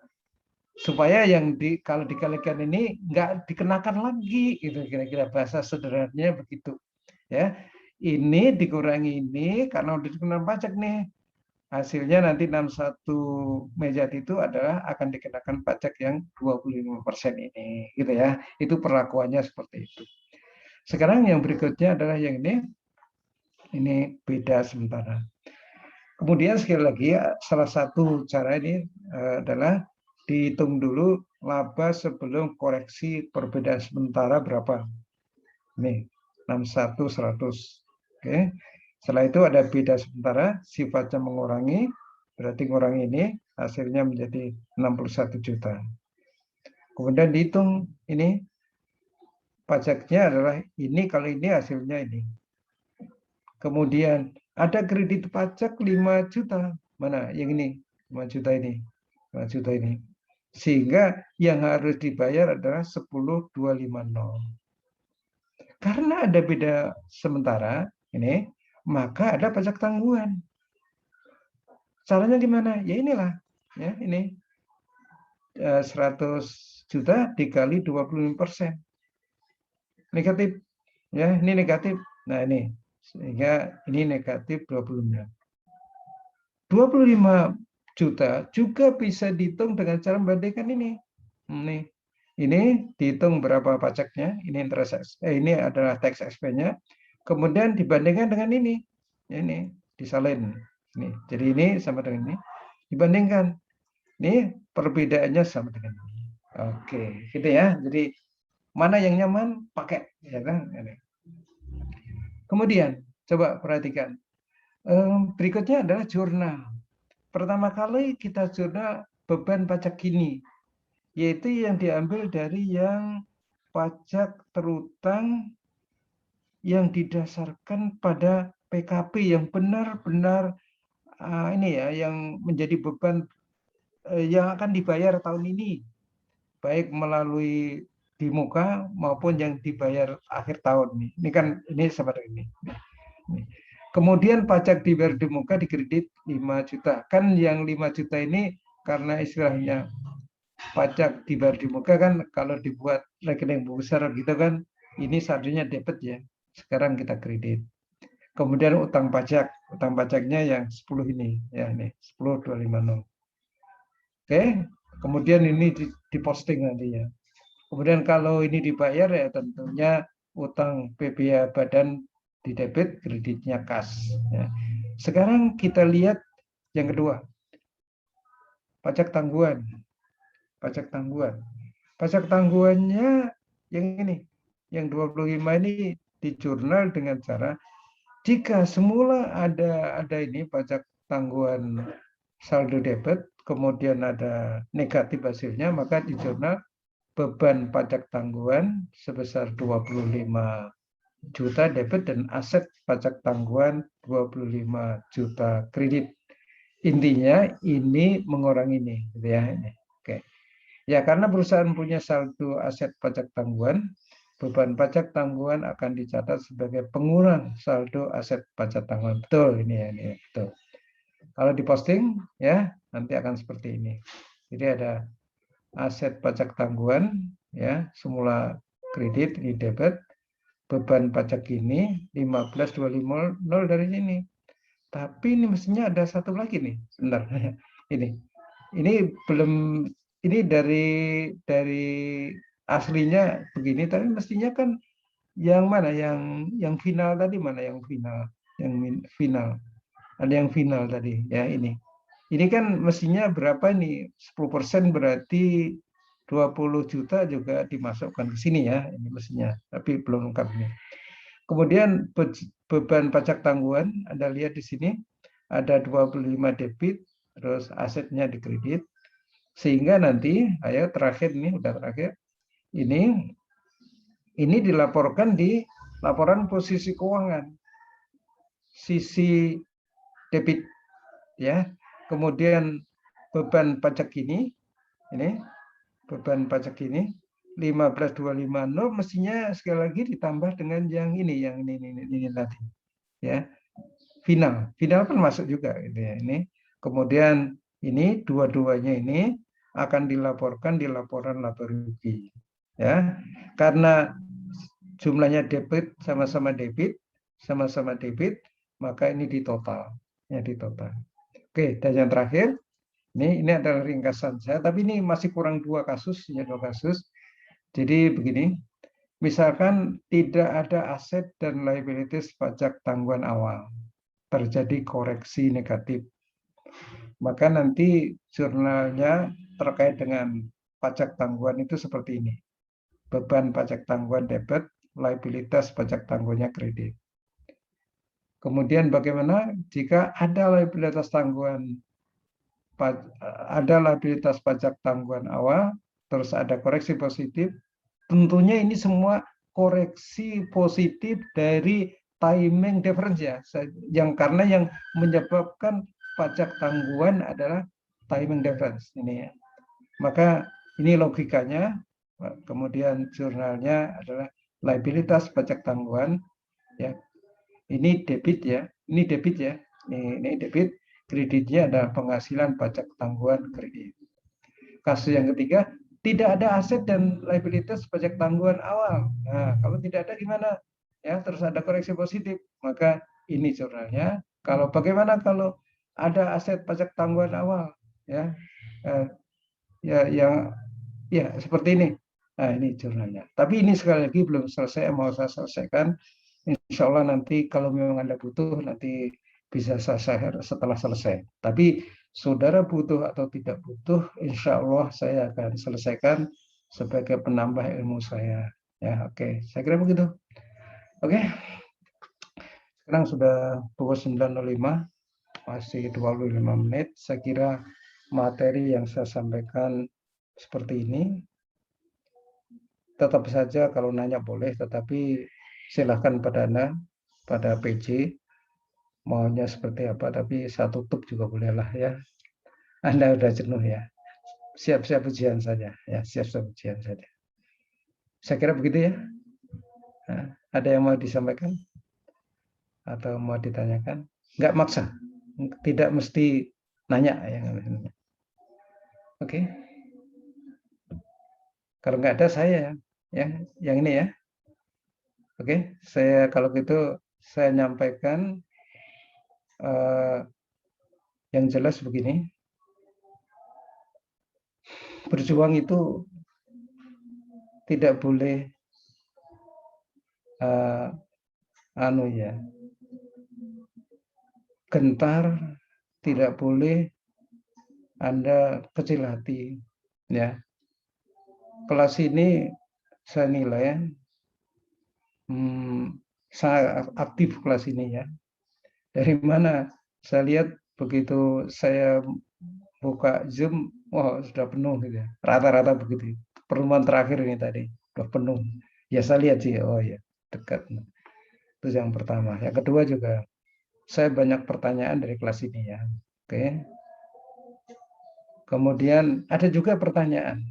Supaya yang kalau dikalikan ini nggak dikenakan lagi, gitu kira-kira bahasa sederhananya begitu, ya. Ini dikurangi ini karena udah dikenakan pajak nih. Hasilnya nanti 61 mejat itu adalah akan dikenakan pajak yang 25% ini, gitu ya. Itu perlakuannya seperti itu. Sekarang yang berikutnya adalah yang ini beda sementara. Kemudian sekali lagi salah satu cara ini adalah dihitung dulu laba sebelum koreksi perbedaan sementara berapa. Nih, 61 100. Oke. Setelah itu ada beda sementara, sifatnya mengurangi, berarti ngurangi ini hasilnya menjadi 61 juta. Kemudian dihitung ini pajaknya adalah ini, kalau ini hasilnya ini. Kemudian ada kredit pajak 5 juta. Mana? Yang ini, 5 juta ini. 5 juta ini. Sehingga yang harus dibayar adalah 10.250. Karena ada beda sementara ini, maka ada pajak tangguhan. Caranya gimana? Ya inilah, ya ini 100 juta dikali 25%. Negatif, ya ini negatif. Nah ini, sehingga ini negatif 25. 25 juta juga bisa dihitung dengan cara membandingkan ini. Ini dihitung berapa pajaknya, ini adalah tax expense-nya. Kemudian dibandingkan dengan ini. Ini disalin. Ini. Jadi ini sama dengan ini. Dibandingkan. Ini perbedaannya sama dengan ini. Oke, gitu ya. Jadi mana yang nyaman pakai, ya kan? Kemudian coba perhatikan. Berikutnya adalah jurnal. Pertama kali kita jurnal beban pajak kini, yaitu yang diambil dari yang pajak terutang yang didasarkan pada PKP yang benar-benar ini ya, yang menjadi beban yang akan dibayar tahun ini, baik melalui di muka maupun yang dibayar akhir tahun nih. Ini kan ini seperti ini. Kemudian pajak dibayar di muka dikredit 5 juta. Kan yang 5 juta ini karena istilahnya pajak dibayar di muka kan kalau dibuat rekening besar gitu kan, ini saldonya debit ya. Sekarang kita kredit. Kemudian utang pajaknya yang 10 ini, ya ini 10.250. Oke, kemudian ini diposting nanti ya. Kemudian kalau ini dibayar ya tentunya utang PBH badan di debit, kreditnya kas. Ya. Sekarang kita lihat yang kedua, pajak tangguhan. Pajak tangguhan. Pajak tangguhannya yang ini, yang 25 ini di jurnal dengan cara jika semula ada ini pajak tangguhan saldo debit, kemudian ada negatif hasilnya, maka di jurnal beban pajak tangguhan sebesar 25 juta debit dan aset pajak tangguhan 25 juta kredit. Intinya ini mengurangi ini, gitu ya. Oke. Ya, karena perusahaan punya saldo aset pajak tangguhan, beban pajak tangguhan akan dicatat sebagai pengurang saldo aset pajak tangguhan. Betul ini ya, ini ya, betul. Kalau diposting ya nanti akan seperti ini. Jadi ada aset pajak tangguhan ya, semula kredit ini debit, beban pajak ini 15.250 dari sini. Tapi ini mestinya ada satu lagi nih, sebentar. Ini belum, ini dari aslinya begini, tapi mestinya kan yang mana yang final tadi, mana yang final? Yang final. Ada yang final tadi ya ini. Ini kan mestinya berapa nih? 10% berarti 20 juta juga dimasukkan ke sini ya, ini mestinya. Tapi belum lengkap nih. Kemudian beban pajak tangguhan, Anda lihat di sini ada 25 debit, terus asetnya dikredit. Sehingga nanti, ayo terakhir ini udah terakhir. Ini dilaporkan di laporan posisi keuangan. Sisi debit ya. Kemudian beban pajak ini beban pajak ini 15.250 mestinya sekali lagi ditambah dengan yang ini tadi ya. Final kan masuk juga gitu ya ini. Kemudian ini dua-duanya ini akan dilaporkan di laporan laba rugi ya. Karena jumlahnya sama-sama debit, maka ini di total. Oke, dan yang terakhir ini adalah ringkasan saya, tapi ini masih kurang dua kasus. Jadi begini, misalkan tidak ada aset dan liabilities pajak tanggungan awal, terjadi koreksi negatif, maka nanti jurnalnya terkait dengan pajak tanggungan itu seperti ini. Beban pajak tanggungan debit, liabilitas pajak tanggungannya kredit. Kemudian bagaimana jika ada liabilitas pajak tanggungan awal, terus ada koreksi positif, tentunya ini semua koreksi positif dari timing difference ya, karena yang menyebabkan pajak tanggungan adalah timing difference ini ya. Maka ini logikanya, kemudian jurnalnya adalah liabilitas pajak tanggungan ya. Ini debit ya, ini debit, kreditnya adalah penghasilan pajak tanggungan kredit. Kasus yang ketiga, tidak ada aset dan liabilitas pajak tanggungan awal. Nah, kalau tidak ada gimana? Ya, terus ada koreksi positif, maka ini jurnalnya. Bagaimana kalau ada aset pajak tanggungan awal? Ya, ya seperti ini. Nah, ini jurnalnya. Tapi ini sekali lagi belum selesai, mau saya selesaikan. Insya Allah nanti kalau memang Anda butuh, nanti bisa saya setelah selesai. Tapi saudara butuh atau tidak butuh, insya Allah saya akan selesaikan sebagai penambah ilmu saya. Ya, oke. Saya kira begitu. Oke. Sekarang sudah pukul 9.05, masih 25 menit. Saya kira materi yang saya sampaikan seperti ini. Tetap saja kalau nanya boleh, tetapi silahkan pada PJ, maunya seperti apa, tapi saya tutup juga bolehlah ya. Anda sudah jenuh ya. Siap-siap ujian saja ya, siap-siap ujian saja. Saya kira begitu ya. Nah, ada yang mau disampaikan atau mau ditanyakan? Enggak maksa. Tidak mesti nanya ya. Oke. Kalau nggak ada saya ya, yang ini ya. Oke, saya kalau gitu saya nyampaikan yang jelas begini. Berjuang itu tidak boleh gentar, tidak boleh Anda kecil hati ya. Kelas ini saya nilai sangat aktif kelas ini ya. Dari mana? Saya lihat begitu saya buka Zoom, wah sudah penuh gitu ya. Rata-rata begitu. Pertemuan terakhir ini tadi sudah penuh. Ya saya lihat sih, oh ya dekat. Itu yang pertama. Yang kedua juga saya banyak pertanyaan dari kelas ini ya. Oke. Kemudian ada juga pertanyaan.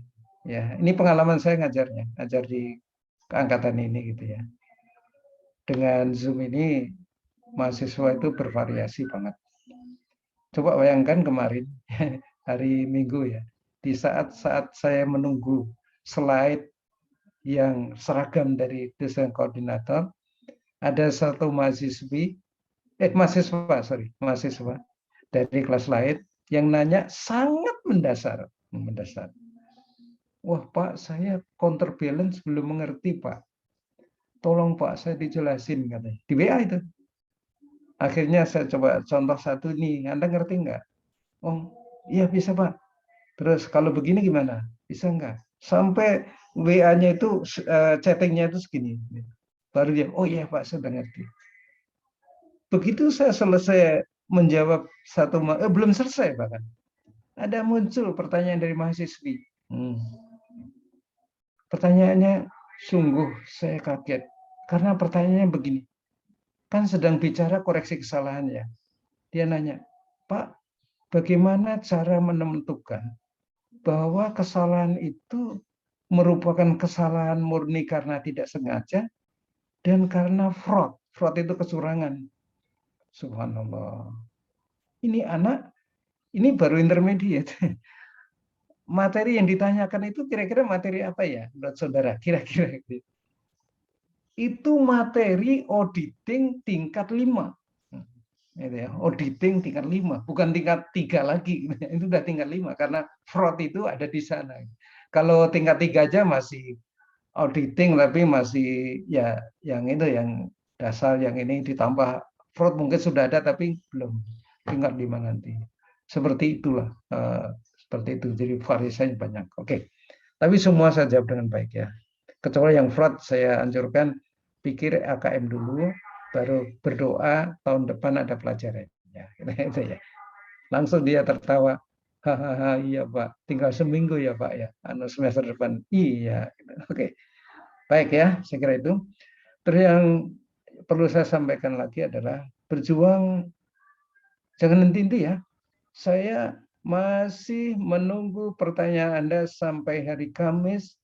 Ya, ini pengalaman saya ngajar di angkatan ini gitu ya. Dengan Zoom ini mahasiswa itu bervariasi banget. Coba bayangkan kemarin hari Minggu ya, di saat-saat saya menunggu slide yang seragam dari dosen koordinator, ada satu mahasiswa dari kelas lain yang nanya sangat mendasar. Wah Pak, saya counterbalance belum mengerti Pak. Tolong Pak, saya dijelasin katanya. Di WA itu. Akhirnya saya coba contoh satu nih, Anda ngerti nggak? Oh, iya bisa Pak. Terus kalau begini gimana? Bisa nggak? Sampai WA-nya itu, chattingnya itu segini. Baru dia, oh iya Pak, saya udah ngerti. Begitu saya selesai menjawab belum selesai bahkan. Ada muncul pertanyaan dari mahasiswi. Pertanyaannya sungguh saya kaget. Karena pertanyaannya begini. Kan sedang bicara koreksi kesalahan ya. Dia nanya, Pak, bagaimana cara menentukan bahwa kesalahan itu merupakan kesalahan murni karena tidak sengaja, dan karena fraud. Fraud itu kecurangan. Subhanallah. Ini anak, ini baru intermediate. Materi yang ditanyakan itu kira-kira materi apa ya, menurut saudara? Kira-kira itu materi auditing tingkat 5. Gitu ya. Auditing tingkat 5, bukan tingkat 3 lagi. Itu udah tingkat 5 karena fraud itu ada di sana. Kalau tingkat 3 aja masih auditing, tapi masih ya yang itu, yang dasar, yang ini ditambah fraud mungkin sudah ada tapi belum tingkat 5 nanti. Seperti itulah, seperti itu. Jadi variasinya banyak. Oke. Tapi semua saya jawab dengan baik ya. Kecuali yang fraud saya anjurkan pikir AKM dulu, baru berdoa tahun depan ada pelajaran. Ya, itu ya. Langsung dia tertawa. Hahaha, iya Pak, tinggal seminggu ya Pak ya. Semester depan. Iya. Oke. Baik ya, saya kira itu. Terus yang perlu saya sampaikan lagi adalah berjuang jangan henti-henti ya. Saya masih menunggu pertanyaan Anda sampai hari Kamis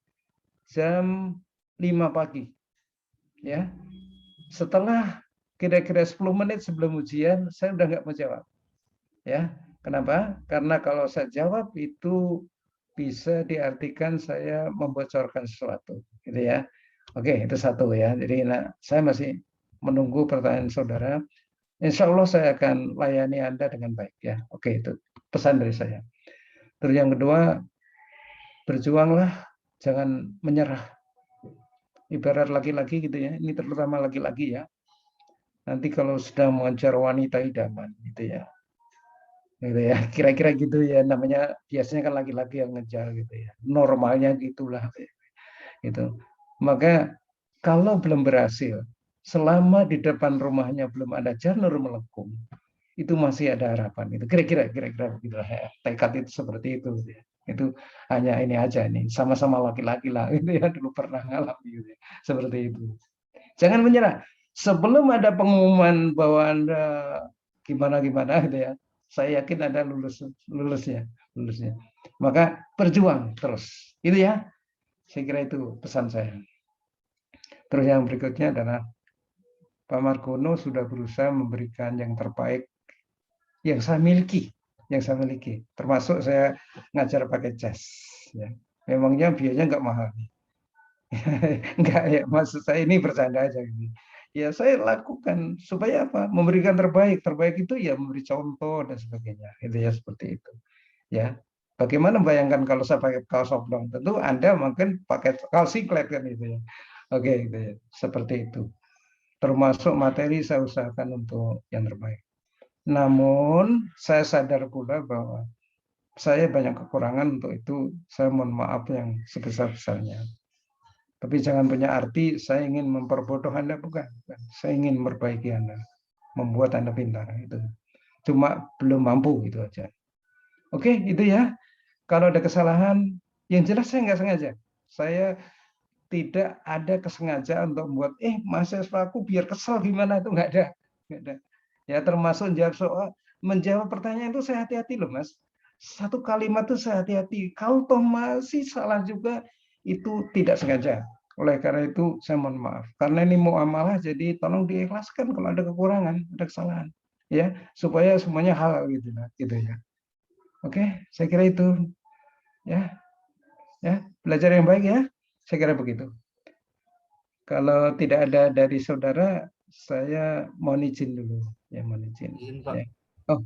jam 5 pagi. Ya. Setelah kira-kira 10 menit sebelum ujian, saya udah nggak mau jawab. Ya. Kenapa? Karena kalau saya jawab itu bisa diartikan saya membocorkan sesuatu, gitu ya. Oke, itu satu ya. Jadi saya masih menunggu pertanyaan saudara. Insya Allah saya akan layani Anda dengan baik ya. Oke, itu pesan dari saya. Terus yang kedua, berjuanglah, jangan menyerah. Ibarat laki-laki gitu ya. Ini terutama laki-laki ya. Nanti kalau sedang mengejar wanita idaman gitu ya. Gitu ya. Kira-kira gitu ya, namanya biasanya kan laki-laki yang ngejar gitu ya. Normalnya gitulah gitu. Maka kalau belum berhasil, selama di depan rumahnya belum ada janur melengkung, itu masih ada harapan. Itu kira-kira begitu ya. Tekad itu seperti itu. Ya. Itu hanya ini aja nih, sama-sama laki-laki lah. Itu ya dulu pernah ngalami gitu ya. Seperti itu. Jangan menyerah. Sebelum ada pengumuman bahwa Anda gimana gitu ya, saya yakin Anda lulusnya. Maka berjuang terus. Itu ya. Saya kira itu pesan saya. Terus yang berikutnya adalah Pak Margono sudah berusaha memberikan yang terbaik yang saya miliki, termasuk saya ngajar pakai jas. Ya. Memangnya biayanya nggak mahal, nggak ya. Maksud saya ini bercanda aja. Ya saya lakukan supaya apa? Memberikan terbaik itu ya memberi contoh dan sebagainya. Itu ya seperti itu. Ya. Bagaimana bayangkan kalau saya pakai kaos oblong? Tentu Anda mungkin pakai kaos singlet kan itu ya. Oke, gitu ya. Seperti itu. Termasuk materi saya usahakan untuk yang terbaik. Namun saya sadar pula bahwa saya banyak kekurangan, untuk itu saya mohon maaf yang sebesar-besarnya. Tapi jangan punya arti saya ingin memperbodoh Anda, bukan. Saya ingin memperbaiki Anda, membuat Anda pintar. Itu cuma belum mampu, itu aja. Oke, itu ya. Kalau ada kesalahan, yang jelas saya nggak sengaja. Saya tidak ada kesengajaan untuk membuat mahasiswaku biar kesel gimana, itu nggak ada. Ya termasuk menjawab pertanyaan itu saya hati-hati loh Mas. Satu kalimat itu saya hati-hati. Kalau toh masih salah juga itu tidak sengaja. Oleh karena itu saya mohon maaf. Karena ini muamalah, jadi tolong diikhlaskan kalau ada kekurangan, ada kesalahan. Ya, supaya semuanya halal gitu ya. Oke, saya kira itu ya. Ya, belajar yang baik ya. Saya kira begitu. Kalau tidak ada dari saudara, saya mohon izin dulu. Ya, mohon izin. Izin, Pak. Ya. Oh,